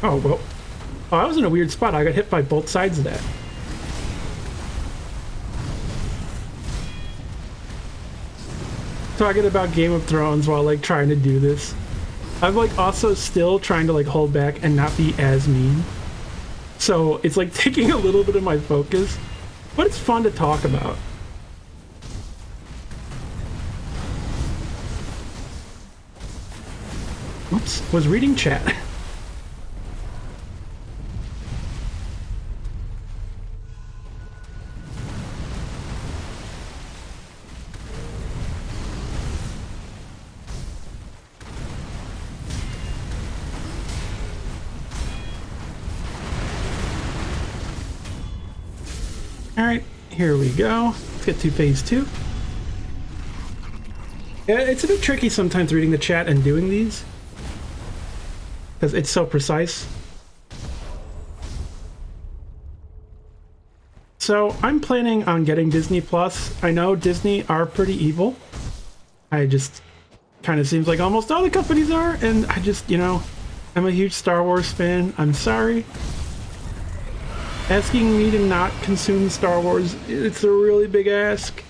S1: Oh, well. Oh, I was in a weird spot. I got hit by both sides of that. Talking about Game of Thrones while, like, trying to do this. I'm, like, also still trying to, like, hold back and not be as mean. So, it's, like, taking a little bit of my focus. But it's fun to talk about. Oops. Was reading chat. Alright, here we go. Let's get to phase 2. Yeah, it's a bit tricky sometimes reading the chat and doing these, because it's so precise. So, I'm planning on getting Disney Plus. I know Disney are pretty evil. I just kind of seems like almost all the companies are, and I just, you know, I'm a huge Star Wars fan. I'm sorry. Asking me to not consume Star Wars, it's a really big ask.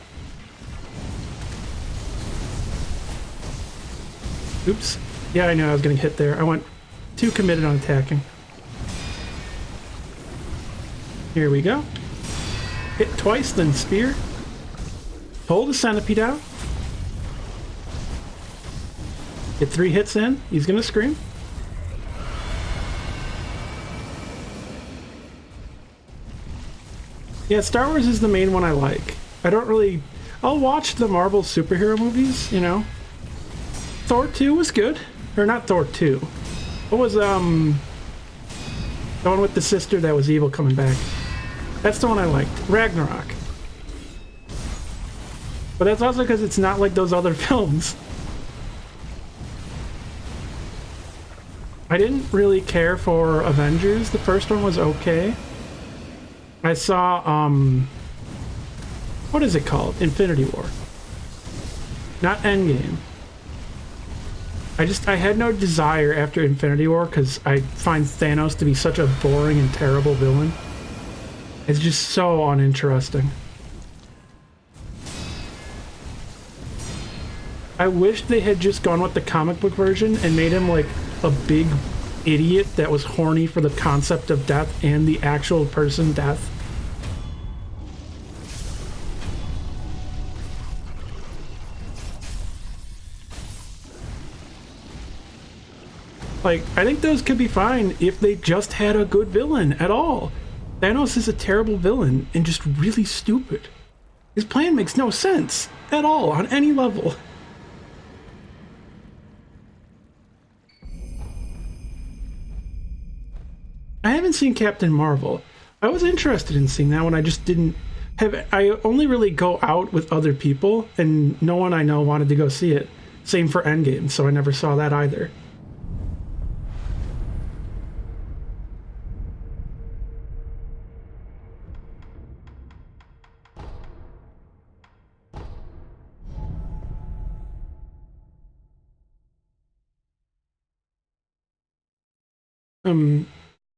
S1: Oops. Yeah, I know I was getting hit there. I went too committed on attacking. Here we go. Hit twice, then spear. Pull the centipede out. Get 3 hits in. He's gonna scream. Yeah, Star Wars is the main one I like. I don't really... I'll watch the Marvel superhero movies, you know. Thor 2 was good. Or not Thor 2. What was, the one with the sister that was evil coming back? That's the one I liked. Ragnarok. But that's also because it's not like those other films. I didn't really care for Avengers. The first one was okay. I saw, what is it called? Infinity War. Not Endgame. I had no desire after Infinity War because I find Thanos to be such a boring and terrible villain. It's just so uninteresting. I wish they had just gone with the comic book version and made him like a big idiot that was horny for the concept of death and the actual person death. Like, I think those could be fine if they just had a good villain at all. Thanos is a terrible villain and just really stupid. His plan makes no sense at all on any level. I haven't seen Captain Marvel. I was interested in seeing that one. I just didn't have... I only really go out with other people, and no one I know wanted to go see it. Same for Endgame, so I never saw that either.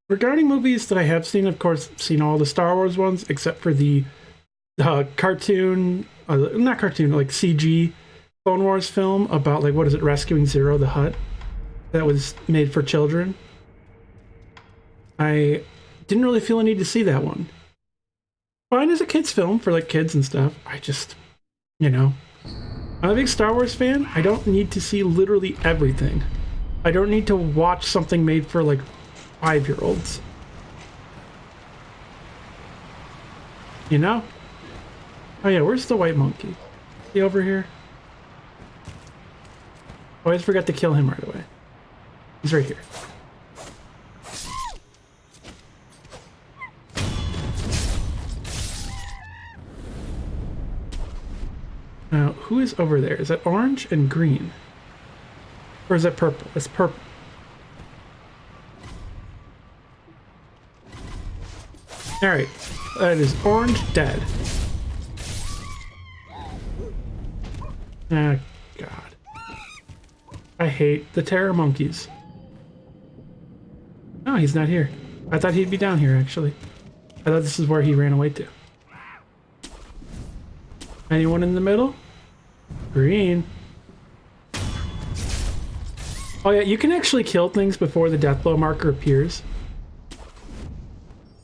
S1: Regarding movies that I have seen, of course, seen all the Star Wars ones, except for the cartoon, not cartoon, like CG Clone Wars film about, like, what is it, rescuing Zero the Hutt, that was made for children. I didn't really feel a need to see that one. Fine as a kid's film for, like, kids and stuff. I just, you know, I'm a big Star Wars fan. I don't need to see literally everything. I don't need to watch something made for, like, 5-year-olds. You know? Oh yeah, where's the white monkey? Is he over here? I always forgot to kill him right away. He's right here. Now, who is over there? Is that orange and green? Or is that purple? It's purple. Alright, that is orange dead. Ah, God. I hate the terror monkeys. Oh, he's not here. I thought he'd be down here, actually. I thought this is where he ran away to. Anyone in the middle? Green. Oh yeah, you can actually kill things before the death blow marker appears.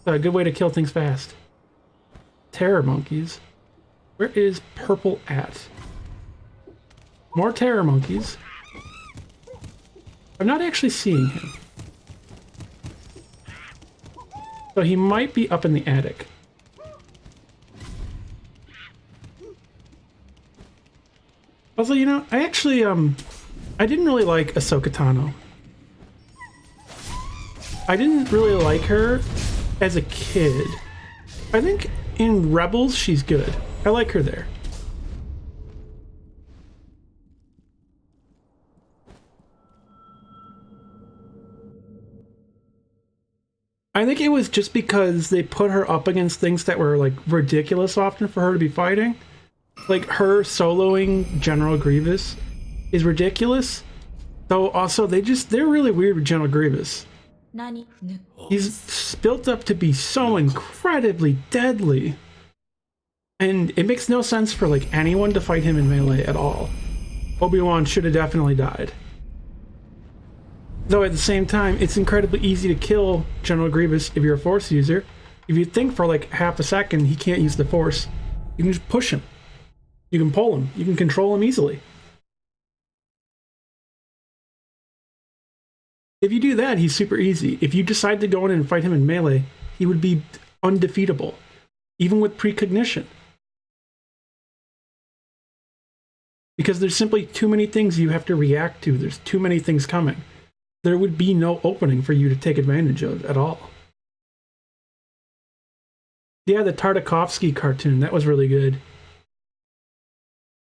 S1: A good way to kill things fast. Terror monkeys. Where is purple at? More terror monkeys. I'm not actually seeing him. So he might be up in the attic. Also, you know, I actually, I didn't really like Ahsoka Tano. I didn't really like her as a kid. I think in Rebels she's good. I like her there. I think it was just because they put her up against things that were like ridiculous often for her to be fighting. Like her soloing General Grievous is ridiculous. Though also they're really weird with General Grievous. He's built up to be so incredibly deadly. And it makes no sense for like anyone to fight him in melee at all. Obi-Wan should have definitely died. Though at the same time, it's incredibly easy to kill General Grievous if you're a Force user. If you think for like half a second he can't use the Force, you can just push him. You can pull him. You can control him easily. If you do that, he's super easy. If you decide to go in and fight him in melee, he would be undefeatable, even with precognition. Because there's simply too many things you have to react to. There's too many things coming. There would be no opening for you to take advantage of at all. Yeah, the Tartakovsky cartoon, that was really good.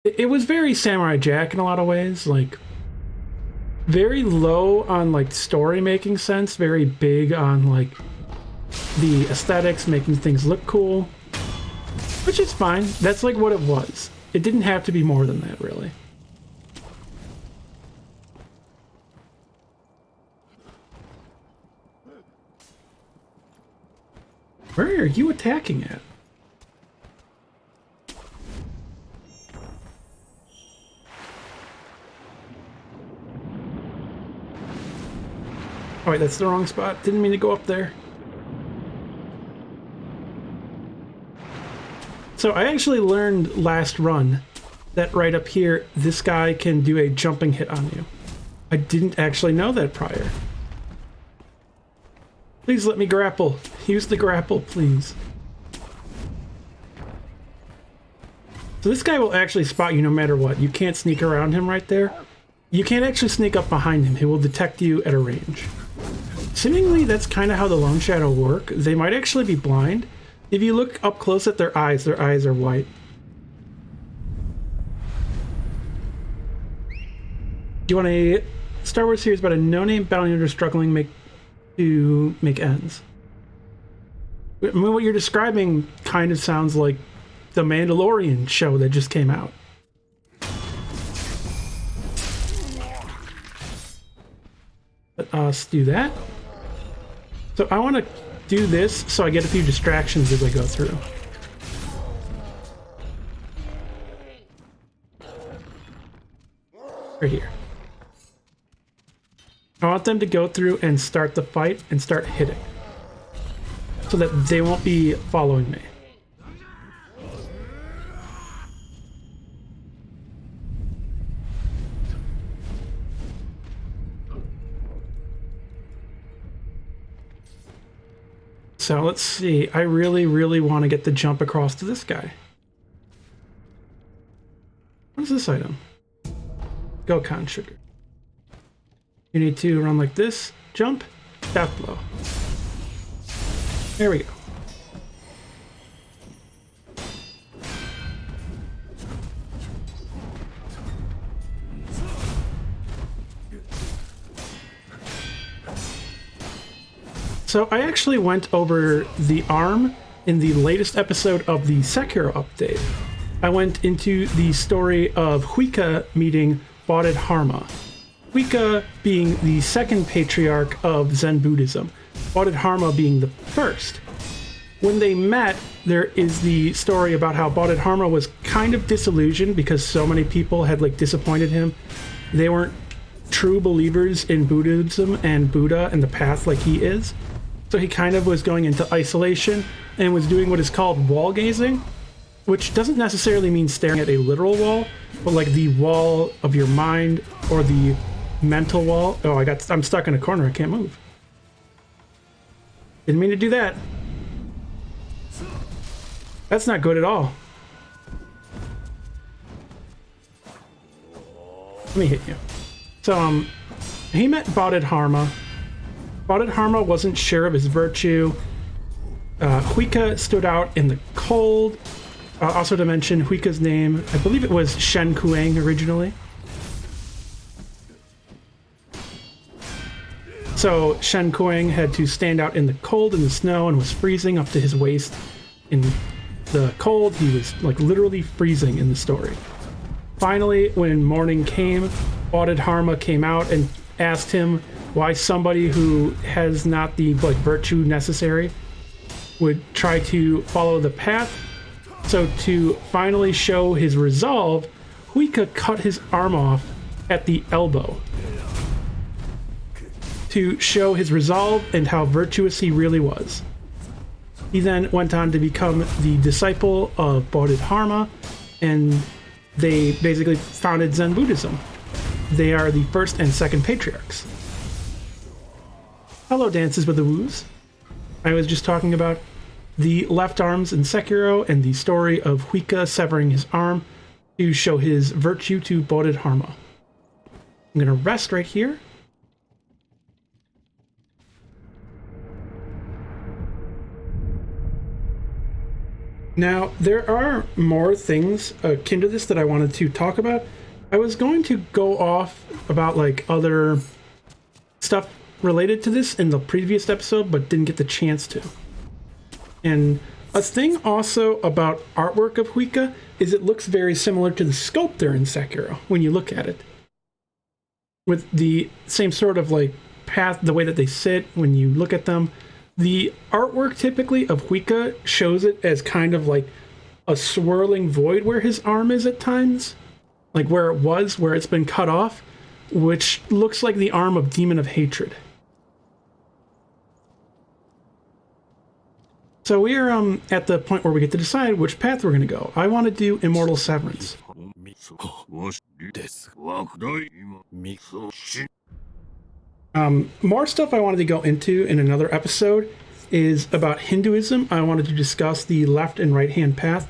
S1: It was very Samurai Jack in a lot of ways, like very low on like story making sense, very big on like the aesthetics, making things look cool, which is fine. That's like what it was. It didn't have to be more than that, really. Where are you attacking at? Oh wait, that's the wrong spot. Didn't mean to go up there. So I actually learned last run that right up here, this guy can do a jumping hit on you. I didn't actually know that prior. Please let me grapple. Use the grapple, please. So this guy will actually spot you no matter what. You can't sneak around him right there. You can't actually sneak up behind him. He will detect you at a range. Seemingly, that's kind of how the Lone Shadow work. They might actually be blind. If you look up close at their eyes are white. You want a Star Wars series about a no-name bounty hunter struggling to make ends. I mean, what you're describing kind of sounds like the Mandalorian show that just came out. Let us do that. So I want to do this so I get a few distractions as I go through. Right here. I want them to go through and start the fight and start hitting, so that they won't be following me. So let's see, I really want to get the jump across to this guy. What is this item? Gokhan sugar. You need to run like this, jump, death blow. There we go. So I actually went over the arm in the latest episode of the Sekiro update. I went into the story of Huika meeting Bodhidharma. Huika being the second patriarch of Zen Buddhism, Bodhidharma being the first. When they met, there is the story about how Bodhidharma was kind of disillusioned because so many people had disappointed him. They weren't true believers in Buddhism and Buddha and the path like he is. So he kind of was going into isolation and was doing what is called wall gazing, which doesn't necessarily mean staring at a literal wall, but like the wall of your mind or the mental wall. Oh, I'm stuck in a corner. I can't move. Didn't mean to do that. That's not good at all. Let me hit you. So, he met Bodhidharma. Bodhidharma wasn't sure of his virtue. Huika stood out in the cold. Also to mention Huika's name, I believe it was Shen Kuang originally. So Shen Kuang had to stand out in the cold in the snow and was freezing up to his waist in the cold. He was literally freezing in the story. Finally, when morning came, Bodhidharma came out and asked him why somebody who has not the virtue necessary would try to follow the path. So to finally show his resolve, Huika cut his arm off at the elbow to show his resolve and how virtuous he really was. He then went on to become the disciple of Bodhidharma, and they basically founded Zen Buddhism. They are the first and second patriarchs. Hello, Dances with the Woos. I was just talking about the left arms in Sekiro and the story of Huika severing his arm to show his virtue to Bodhidharma. I'm going to rest right here. Now, there are more things akin to this that I wanted to talk about. I was going to go off about other stuff related to this in the previous episode, but didn't get the chance to. And a thing also about artwork of Huika is it looks very similar to the sculptor in Sekiro when you look at it. With the same sort of like path, the way that they sit when you look at them. The artwork typically of Huika shows it as kind of like a swirling void where his arm is at times. Like where it was, where it's been cut off, which looks like the arm of Demon of Hatred. So we're at the point where we get to decide which path we're going to go. I want to do Immortal Severance. More stuff I wanted to go into in another episode is about Hinduism. I wanted to discuss the left and right hand path.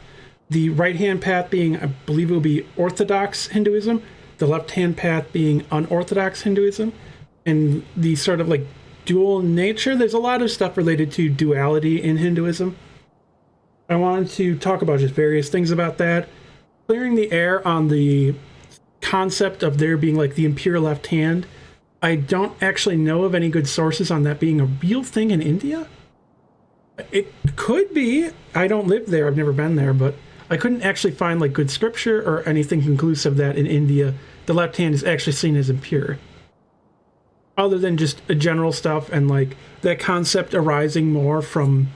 S1: The right hand path being, I believe it will be Orthodox Hinduism, the left hand path being unorthodox Hinduism, and the sort of like dual nature. There's a lot of stuff related to duality in Hinduism. I wanted to talk about just various things about that, clearing the air on the concept of there being like the imperial left hand. I don't actually know of any good sources on that being a real thing in India. It could be. I don't live there. I've never been there, but I couldn't actually find like good scripture or anything conclusive that in India the left hand is actually seen as impure. Other than just a general stuff and like that concept arising more from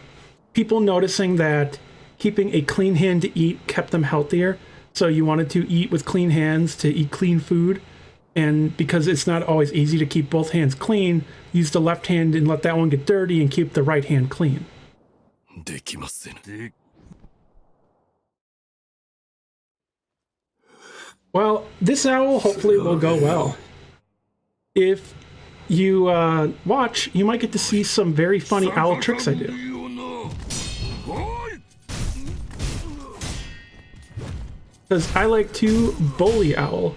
S1: people noticing that keeping a clean hand to eat kept them healthier. So you wanted to eat with clean hands to eat clean food. And because it's not always easy to keep both hands clean, use the left hand and let that one get dirty and keep the right hand clean. Well, this owl hopefully will go well. If you watch, you might get to see some very funny owl tricks I do. Because I like to bully owl.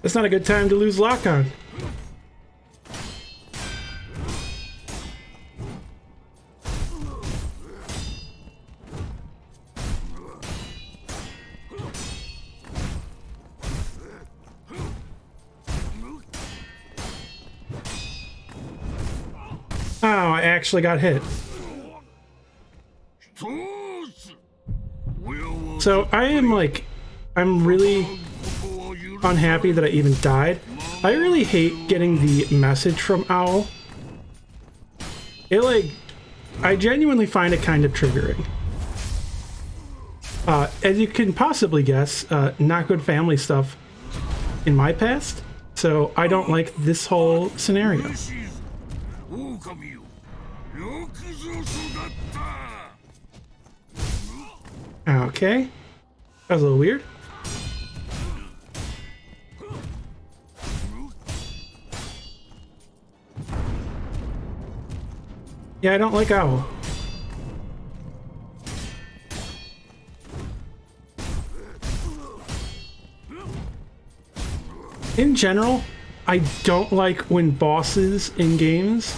S1: That's not a good time to lose lock on. Oh, I actually got hit. So I'm really unhappy that I even died. I really hate getting the message from Owl. I genuinely find it kind of triggering. As you can possibly guess, not good family stuff in my past, so I don't like this whole scenario. Okay, that was a little weird. Yeah, I don't like Owl. In general, I don't like when bosses in games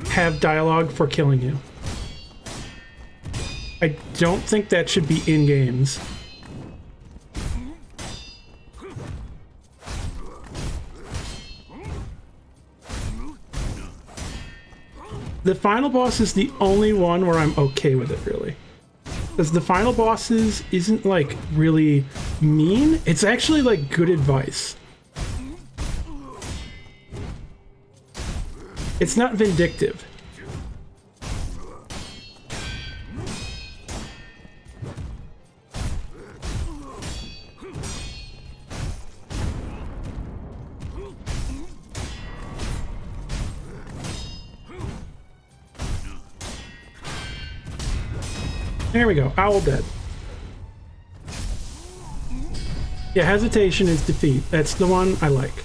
S1: have dialogue for killing you. I don't think that should be in games. The final boss is the only one where I'm okay with it, really. Because the final bosses isn't, like, really mean. It's actually, like, good advice. It's not vindictive. There we go. Owl dead. Yeah, hesitation is defeat. That's the one I like.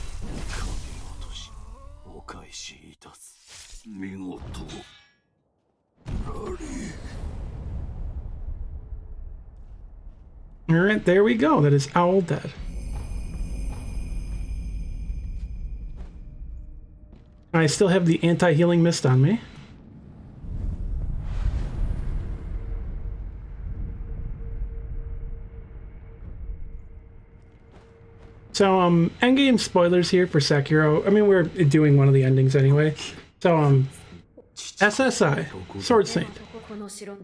S1: Alright, there we go. That is Owl dead. I still have the anti-healing mist on me. So, endgame spoilers here for Sekiro. I mean, we're doing one of the endings anyway. So, SSI, Sword Saint.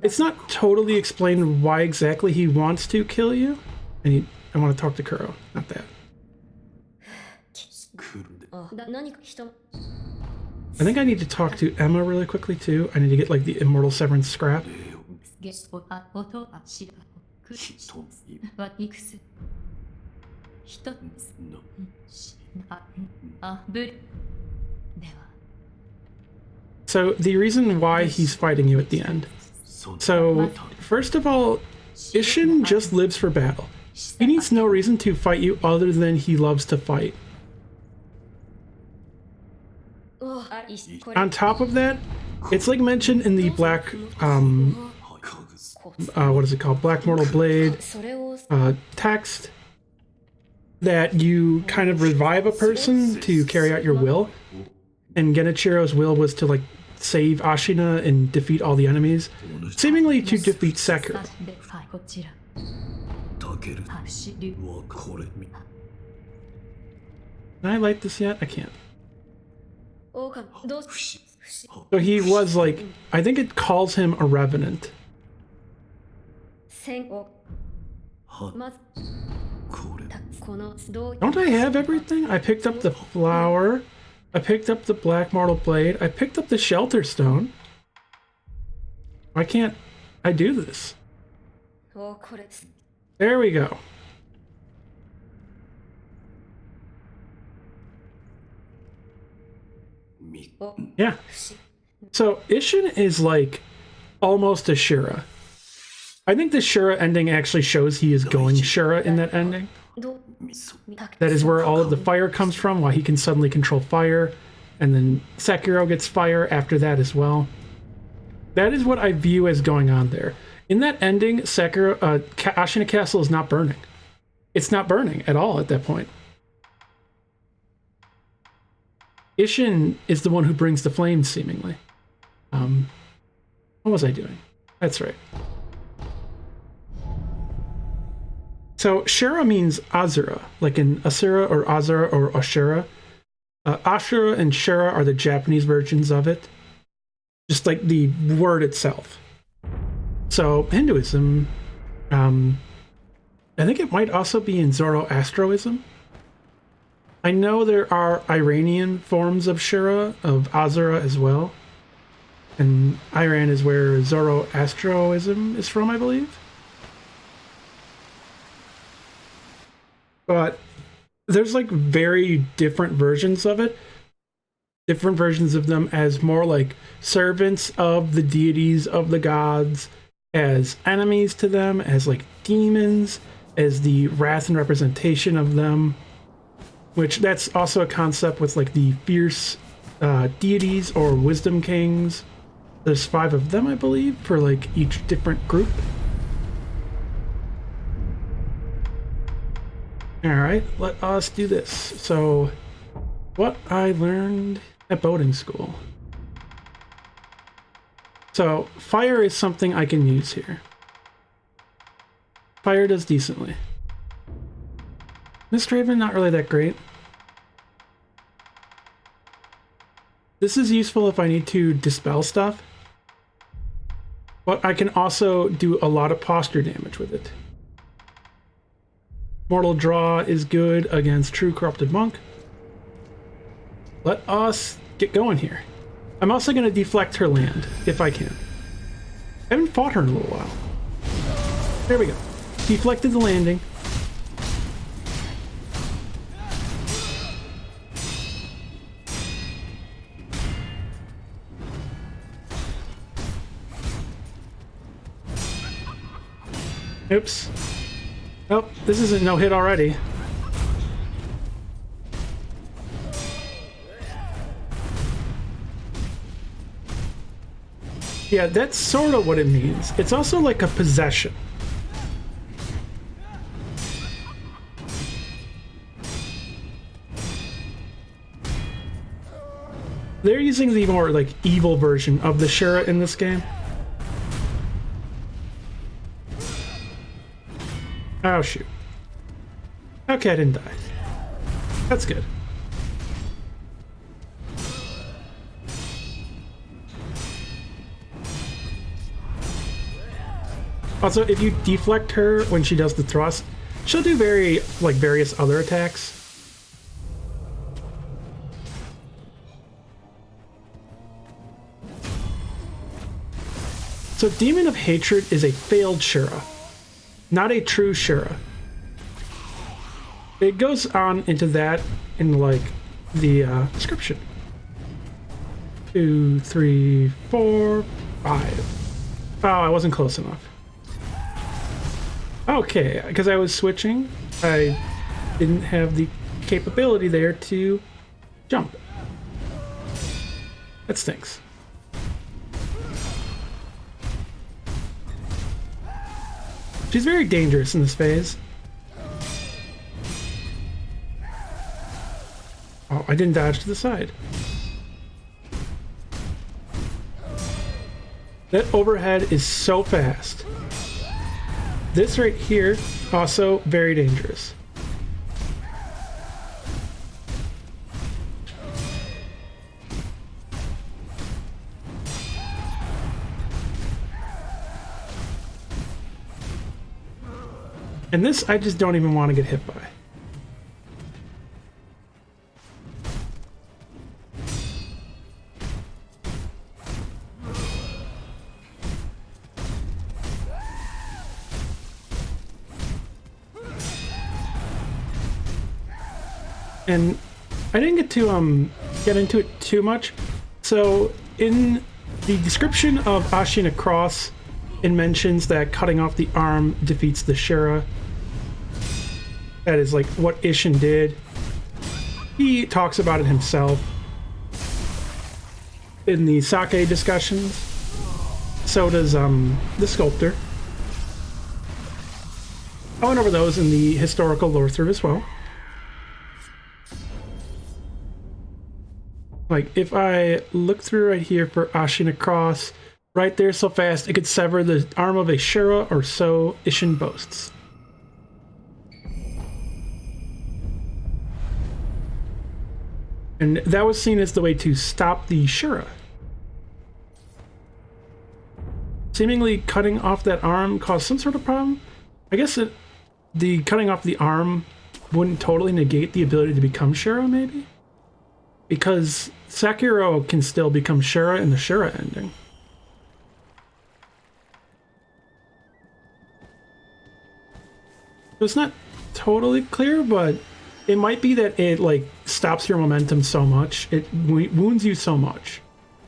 S1: It's not totally explained why exactly he wants to kill you. And I want to talk to Kuro, not that. I think I need to talk to Emma really quickly too. I need to get like the Immortal Severance scrap. So the reason why he's fighting you at the end. So first of all, Ishin just lives for battle. He needs no reason to fight you other than he loves to fight. On top of that, it's like mentioned in the Black, what is it called? Black Mortal Blade text, that you kind of revive a person to carry out your will. And Genichiro's will was to like save Ashina and defeat all the enemies, seemingly to defeat Sekiro. Can I light this yet? I can't. So he was like, I think it calls him a revenant. Don't I have everything? I picked up the flower. I picked up the Black Mortal Blade. I picked up the Shelter Stone. Why can't I do this? There we go. Yeah. So Ishin is like almost a Shura. I think the Shura ending actually shows he is going Shura in that ending. That is where all of the fire comes from, why he can suddenly control fire, and then Sekiro gets fire after that as well. That is what I view as going on there. In that ending, Sekiro, Ashina Castle is not burning. It's not burning at all at that point. Ishin is the one who brings the flames, seemingly. What was I doing? That's right. So Shura means Azura, like in Asura or Azura or Ashura. Ashura and Shura are the Japanese versions of it, just like the word itself. So Hinduism, I think it might also be in Zoroastrianism. I know there are Iranian forms of Shura, of Azura as well. And Iran is where Zoroastrianism is from, I believe. But there's like very different versions of it. Different versions of them as more like servants of the deities, of the gods, as enemies to them, as like demons, as the wrath and representation of them. Which that's also a concept with like the fierce deities or wisdom kings. There's 5 of them, I believe, for like each different group. Alright, let us do this. So, what I learned at boating school. So, fire is something I can use here. Fire does decently. Mist Raven, not really that great. This is useful if I need to dispel stuff. But I can also do a lot of posture damage with it. Mortal Draw is good against True Corrupted Monk. Let us get going here. I'm also going to deflect her land, if I can. I haven't fought her in a little while. There we go. Deflected the landing. Oops. Oh, this isn't no hit already. Yeah, that's sort of what it means. It's also like a possession. They're using the more like evil version of the Shura in this game. Oh shoot. Okay, I didn't die. That's good. Also, if you deflect her when she does the thrust, she'll do various other attacks. So Demon of Hatred is a failed Shura, not a true Shura. It goes on into that in like the description. 2, 3, 4, 5. Oh, I wasn't close enough. Okay, because I was switching, I didn't have the capability there to jump. That stinks. She's very dangerous in this phase. Oh, I didn't dodge to the side. That overhead is so fast. This right here, also very dangerous. And this, I just don't even want to get hit by. And I didn't get to get into it too much. So in the description of Ashina Cross, it mentions that cutting off the arm defeats the Shura. That is like what Ishin did. He talks about it himself in the Sake discussions. So does the sculptor. I went over those in the historical lore through as well. Like, if I look through right here for Ashina Cross, right there so fast it could sever the arm of a Shura, or so Ishin boasts. And that was seen as the way to stop the Shura. Seemingly cutting off that arm caused some sort of problem. I guess the cutting off the arm wouldn't totally negate the ability to become Shura, maybe? Because Sekiro can still become Shura in the Shura ending. So it's not totally clear, but it might be that it like stops your momentum so much, it wounds you so much,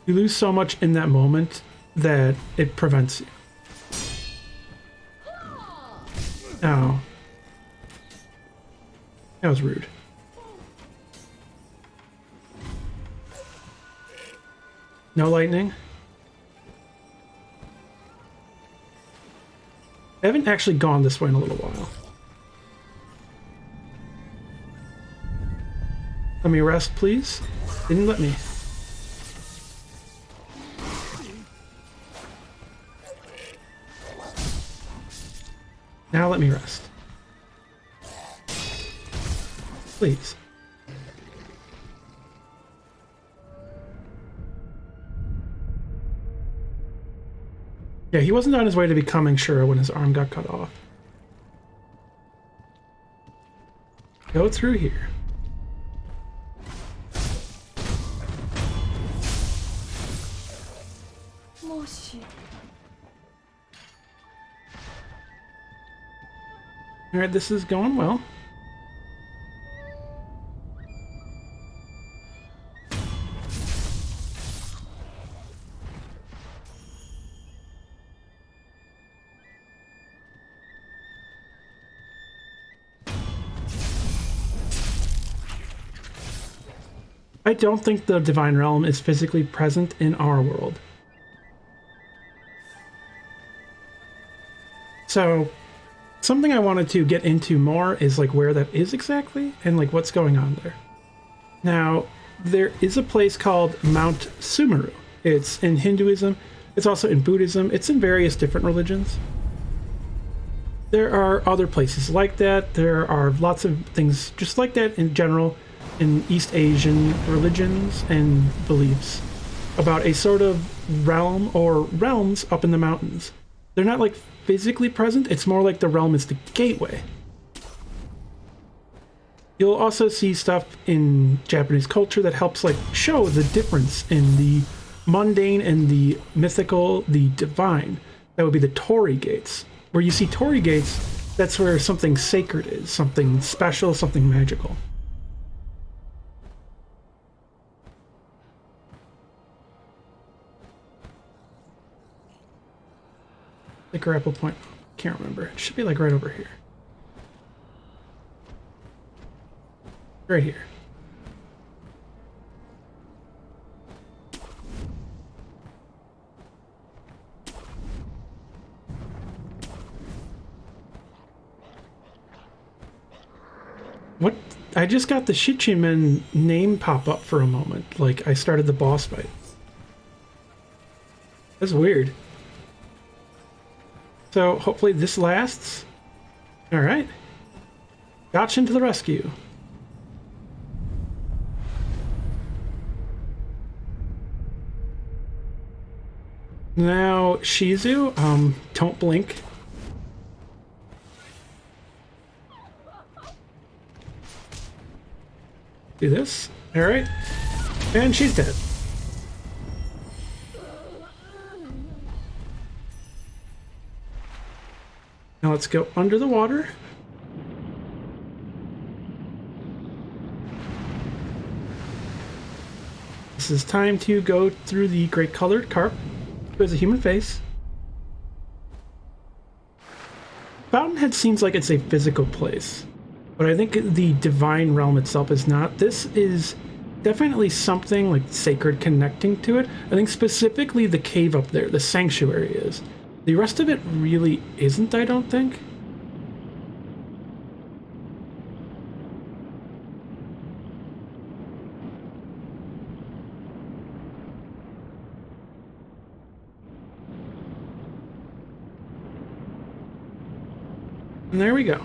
S1: you lose so much in that moment that it prevents you. Oh, that was rude. No lightning. I haven't actually gone this way in a little while. Let me rest, please. Didn't let me. Now let me rest. Please. Yeah, he wasn't on his way to becoming Shura when his arm got cut off. Go through here. Alright, this is going well. I don't think the Divine Realm is physically present in our world. So something I wanted to get into more is like where that is exactly and like what's going on there. Now, there is a place called Mount Sumeru. It's in Hinduism. It's also in Buddhism. It's in various different religions. There are other places like that. There are lots of things just like that in general in East Asian religions and beliefs about a sort of realm or realms up in the mountains. They're not like physically present. It's more like the realm is the gateway. You'll also see stuff in Japanese culture that helps like show the difference in the mundane and the mythical, the divine. That would be the Torii gates. Where you see Torii gates, that's where something sacred is, something special, something magical. The grapple point, can't remember. It should be like right over here. Right here. What? I just got the Shichimen name pop up for a moment, like I started the boss fight. That's weird. So hopefully this lasts. Alright. Gotchin to the rescue. Now, Shizu, don't blink. Do this. Alright. And she's dead. Now let's go under the water. This is time to go through the great colored carp, who has a human face. Fountainhead seems like it's a physical place, but I think the divine realm itself is not. This is definitely something like sacred connecting to it. I think specifically the cave up there, the sanctuary is. The rest of it really isn't, I don't think. And there we go.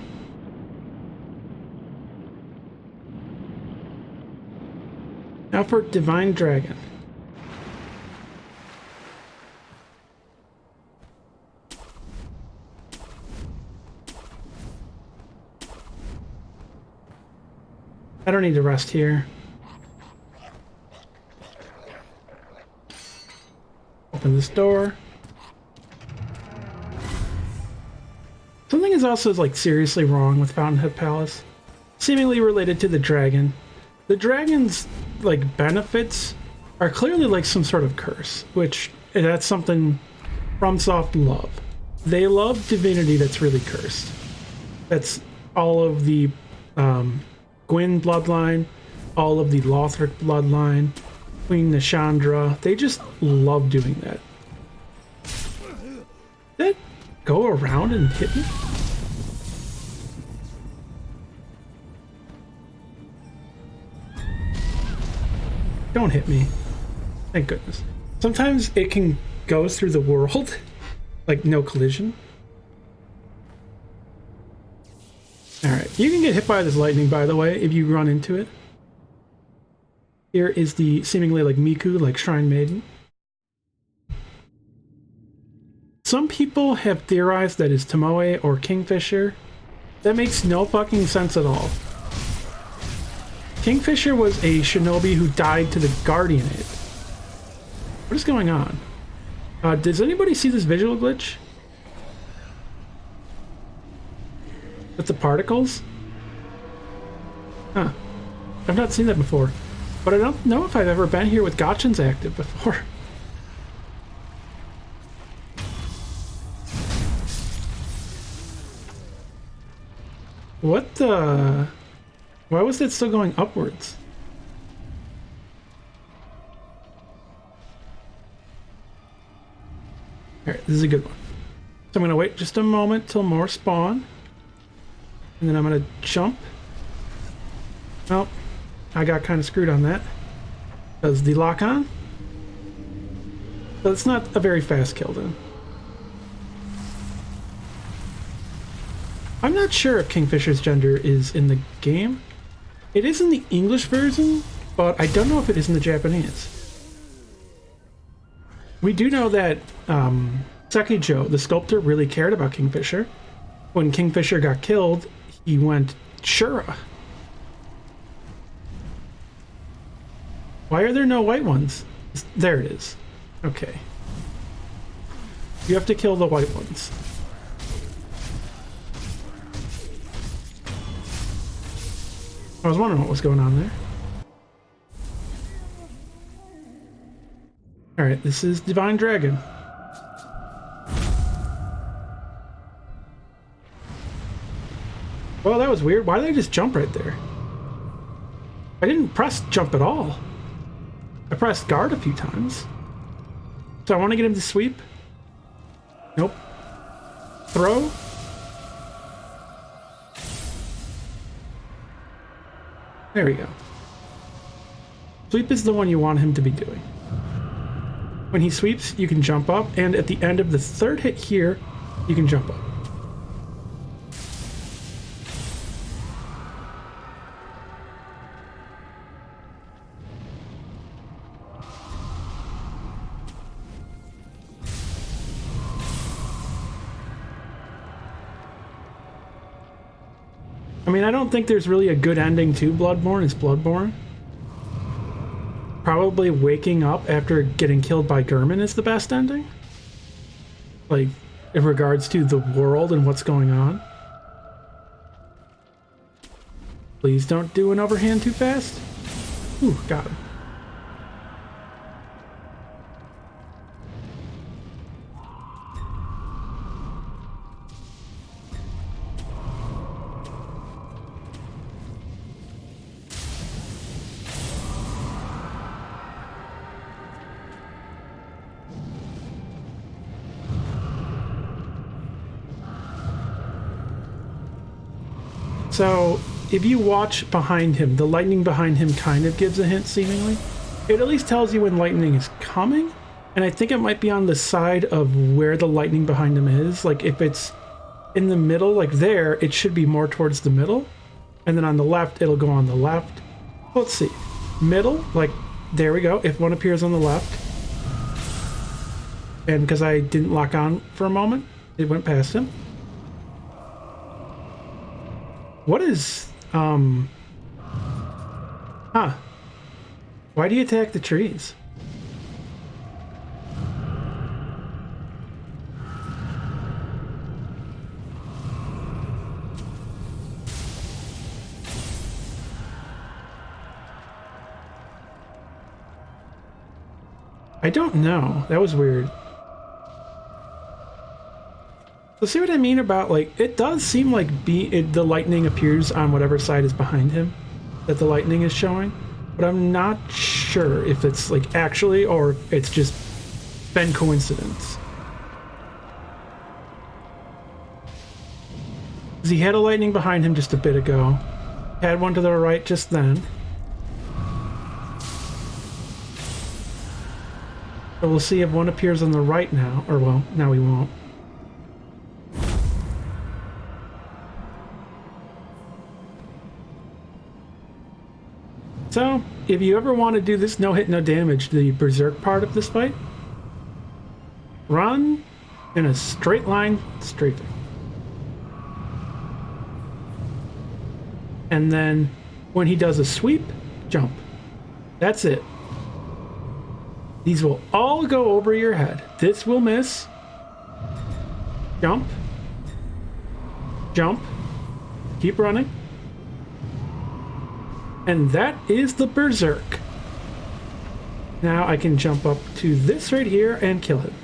S1: Now for Divine Dragon. I don't need to rest here. Open this door. Something is also like seriously wrong with Fountainhead Palace, seemingly related to the dragon. The dragon's like benefits are clearly like some sort of curse, which that's something FromSoft love. They love divinity that's really cursed. That's all of the Gwyn bloodline, all of the Lothric bloodline, Queen Nashandra. They just love doing that. Did that go around and hit me? Don't hit me. Thank goodness. Sometimes it can go through the world, like no collision. Alright, you can get hit by this lightning, by the way, if you run into it. Here is the seemingly like Miku, like Shrine Maiden. Some people have theorized that it's Tomoe or Kingfisher. That makes no fucking sense at all. Kingfisher was a shinobi who died to the Guardianate. What is going on? Does anybody see this visual glitch? With the particles? Huh. I've not seen that before. But I don't know if I've ever been here with Gotchins active before. What the... Why was that still going upwards? Alright, this is a good one. So I'm going to wait just a moment till more spawn. And then I'm going to jump. Well, I got kind of screwed on that. Does the lock on? So it's not a very fast kill then. I'm not sure if Kingfisher's gender is in the game. It is in the English version, but I don't know if it is in the Japanese. We do know that Sekiro, the sculptor, really cared about Kingfisher. When Kingfisher got killed, he went Shura. Why are there no white ones? There it is. Okay. You have to kill the white ones. I was wondering what was going on there. Alright, this is Divine Dragon. Well, that was weird. Why did I just jump right there? I didn't press jump at all. I pressed guard a few times. So I want to get him to sweep. Nope. Throw. There we go. Sweep is the one you want him to be doing. When he sweeps, you can jump up, and at the end of the third hit here, you can jump up. I mean, I don't think there's really a good ending to Bloodborne. It's Bloodborne. Probably waking up after getting killed by Gurman is the best ending. Like, in regards to the world and what's going on. Please don't do an overhand too fast. Ooh, got him. So, if you watch behind him, the lightning behind him kind of gives a hint, seemingly. It at least tells you when lightning is coming, and I think it might be on the side of where the lightning behind him is. Like, if it's in the middle, like there, it should be more towards the middle, and then on the left, it'll go on the left. Let's see. Middle, like, there we go. If one appears on the left, and because I didn't lock on for a moment, it went past him. What is, Huh. Why do you attack the trees? I don't know. That was weird. So see what I mean about, like, it does seem like the lightning appears on whatever side is behind him that the lightning is showing, but I'm not sure if it's, like, actually or it's just been coincidence. Because he had a lightning behind him just a bit ago, had one to the right just then. So we'll see if one appears on the right now, or well, now we won't. So, if you ever want to do this no hit, no damage, the berserk part of this fight, run in a straight line, strafing. And then, when he does a sweep, jump. That's it. These will all go over your head. This will miss. Jump. Jump. Keep running. And that is the berserk. Now I can jump up to this right here and kill him.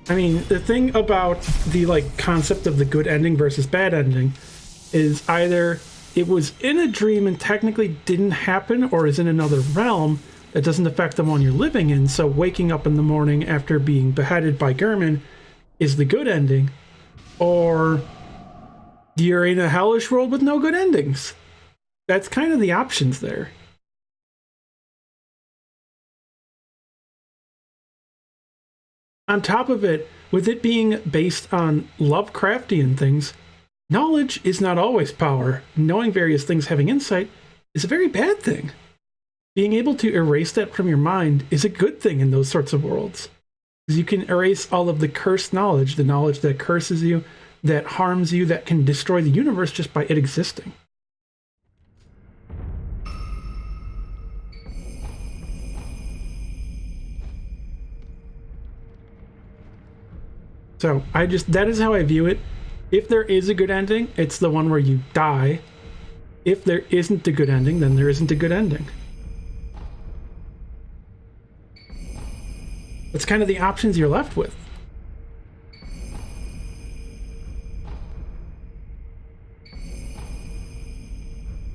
S1: I mean, the thing about the like concept of the good ending versus bad ending is either it was in a dream and technically didn't happen, or is in another realm that doesn't affect the one you're living in. So waking up in the morning after being beheaded by Gurman is the good ending, or you're in a hellish world with no good endings. That's kind of the options there. On top of it, with it being based on Lovecraftian things, knowledge is not always power. Knowing various things, having insight, is a very bad thing. Being able to erase that from your mind is a good thing in those sorts of worlds. Because you can erase all of the cursed knowledge, the knowledge that curses you, that harms you, that can destroy the universe just by it existing. So that is how I view it. If there is a good ending, it's the one where you die. If there isn't a good ending, then there isn't a good ending. That's kind of the options you're left with.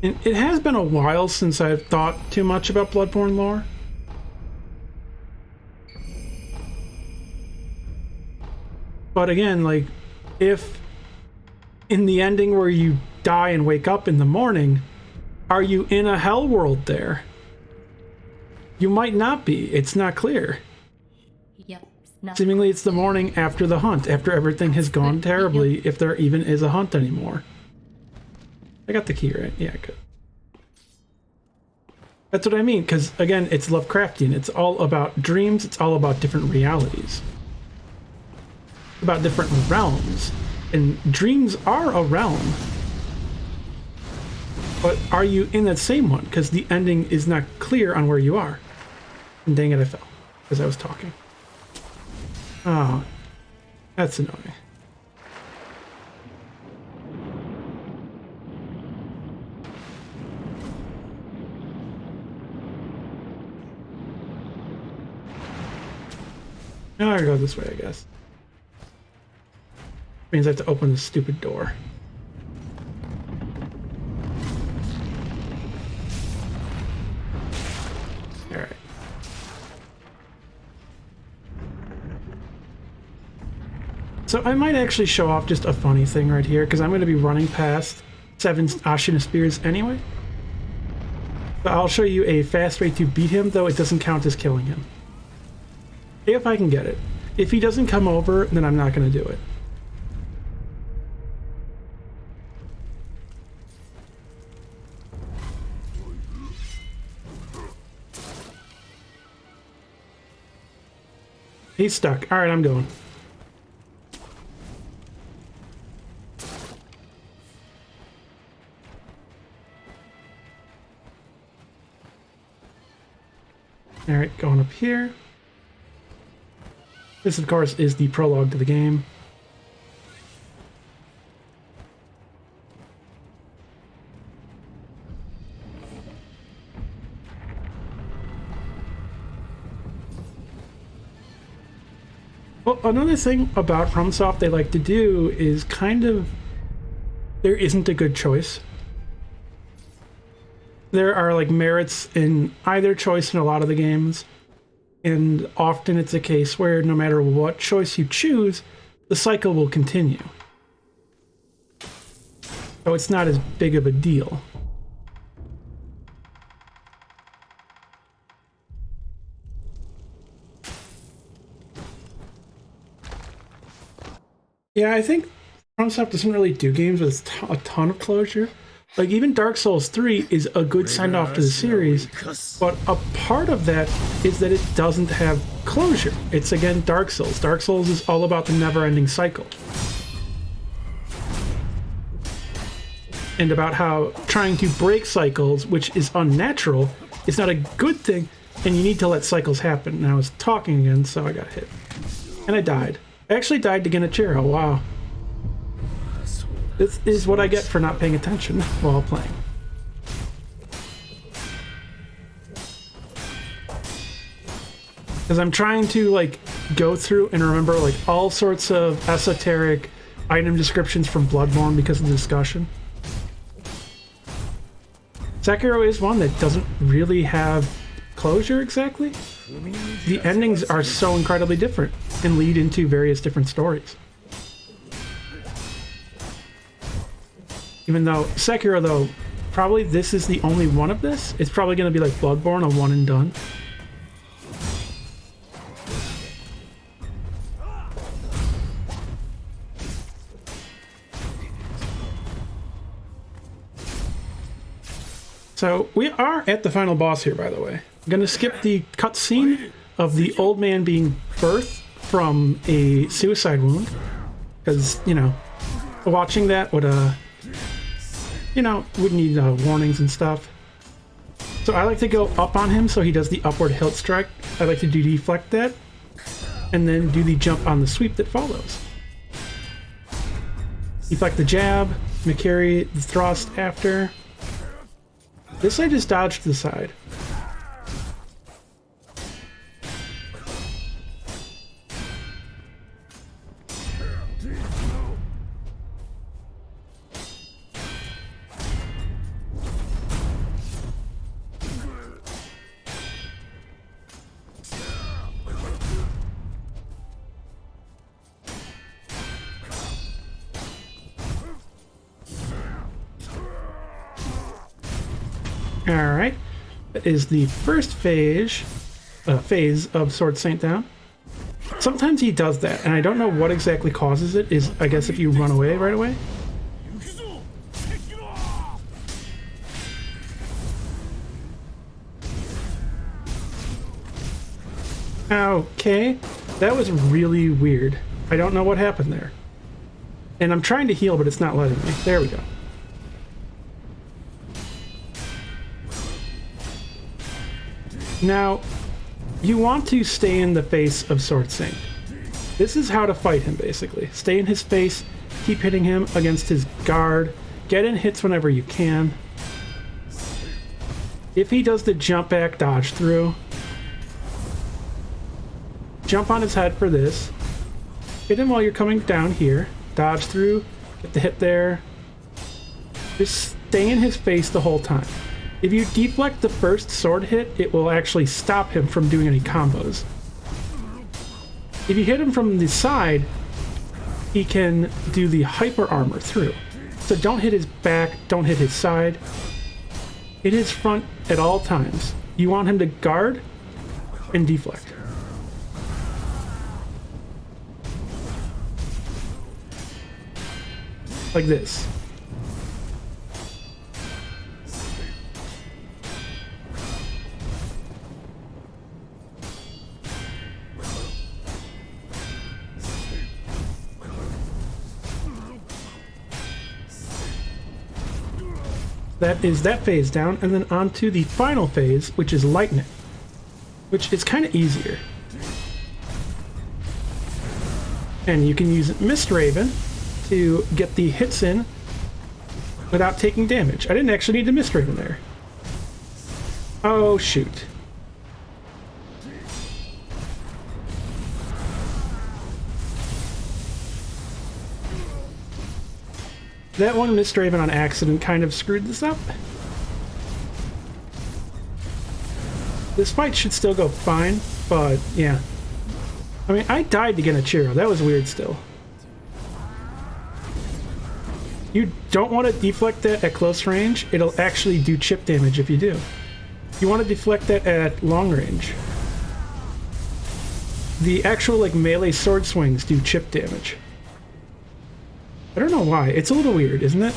S1: And it has been a while since I've thought too much about Bloodborne lore. But again, like, if in the ending where you die and wake up in the morning, are you in a hell world there? You might not be. It's not clear.
S2: Yep.
S1: Seemingly it's the morning after the hunt, after everything has gone terribly, if there even is a hunt anymore. I got the key, right? Yeah, good. That's what I mean, because again, it's Lovecraftian. It's all about dreams. It's all about different realities. About different realms, and dreams are a realm, but are you in that same one? Because the ending is not clear on where you are. And dang it, I fell because I was talking. Oh, that's annoying. Now I go this way, I guess. Means I have to open this stupid door. Alright. So I might actually show off just a funny thing right here, because I'm going to be running past 7 Ashina Spears anyway. So I'll show you a fast way to beat him, though it doesn't count as killing him. If I can get it. If he doesn't come over, then I'm not going to do it. He's stuck. Alright, I'm going. Alright, going up here. This, of course, is the prologue to the game. Well, another thing about FromSoft they like to do is kind of, there isn't a good choice. There are like merits in either choice in a lot of the games, and often it's a case where no matter what choice you choose, the cycle will continue. So it's not as big of a deal. Yeah, I think FromSoft doesn't really do games with a ton of closure. Like, even Dark Souls 3 is a good send-off to the series, but a part of that is that it doesn't have closure. It's, again, Dark Souls. Dark Souls is all about the never-ending cycle. And about how trying to break cycles, which is unnatural, is not a good thing, and you need to let cycles happen. And I was talking again, so I got hit. And I died. I actually died to Genichiro, wow. This is what I get for not paying attention while playing. Because I'm trying to like go through and remember like all sorts of esoteric item descriptions from Bloodborne because of the discussion. Sekiro is one that doesn't really have closure exactly. The endings are so incredibly different and lead into various different stories. Even though Sekiro, though, probably this is the only one of this. It's probably going to be like Bloodborne, a one and done. So we are at the final boss here, by the way. I'm going to skip the cutscene of the old man being birthed from a suicide wound. Because, you know, watching that would, you know, would need warnings and stuff. So I like to go up on him so he does the upward hilt strike. I like to do deflect that. And then do the jump on the sweep that follows. Deflect the jab, McCarry the thrust after. This I just dodged to the side. Alright, that is the first phase of Sword Saint down. Sometimes he does that, and I don't know what exactly causes it, is I guess if you run away right away. Okay, that was really weird. I don't know what happened there. And I'm trying to heal, but it's not letting me. There we go. Now, you want to stay in the face of Sword Saint. This is how to fight him, basically. Stay in his face, keep hitting him against his guard, get in hits whenever you can. If he does the jump back, dodge through. Jump on his head for this. Hit him while you're coming down here. Dodge through, get the hit there. Just stay in his face the whole time. If you deflect the first sword hit, it will actually stop him from doing any combos. If you hit him from the side, he can do the hyper armor through. So don't hit his back, don't hit his side. Hit his front at all times. You want him to guard and deflect. Like this. That is that phase down, and then on to the final phase, which is Lightning, which is kind of easier. And you can use Mist Raven to get the hits in without taking damage. I didn't actually need to Mist Raven there. Oh, shoot. That one Mist Raven on accident kind of screwed this up. This fight should still go fine, but yeah. I mean, I died to get a Chiro. That was weird still. You don't want to deflect that at close range. It'll actually do chip damage if you do. You want to deflect that at long range. The actual like melee sword swings do chip damage. I don't know why. It's a little weird, isn't it?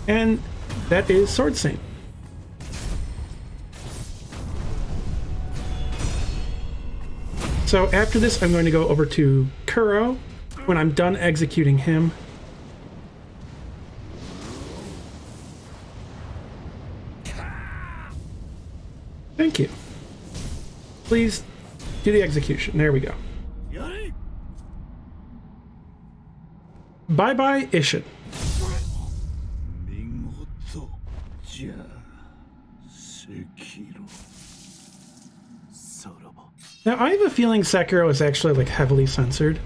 S1: And that is Sword Saint. So after this, I'm going to go over to Kuro when I'm done executing him. Thank you. Please do the execution. There we go. Bye-bye, Ishin.
S2: Sekiro.
S1: Now, I have a feeling Sekiro is actually like heavily censored,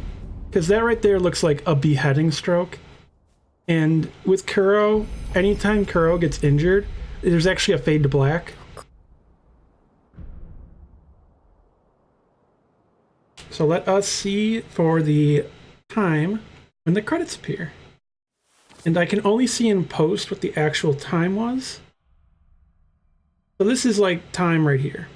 S1: because that right there looks like a beheading stroke. And with Kuro, anytime Kuro gets injured, there's actually a fade to black. So let us see for the time when the credits appear. And I can only see in post what the actual time was. So this is like time right here.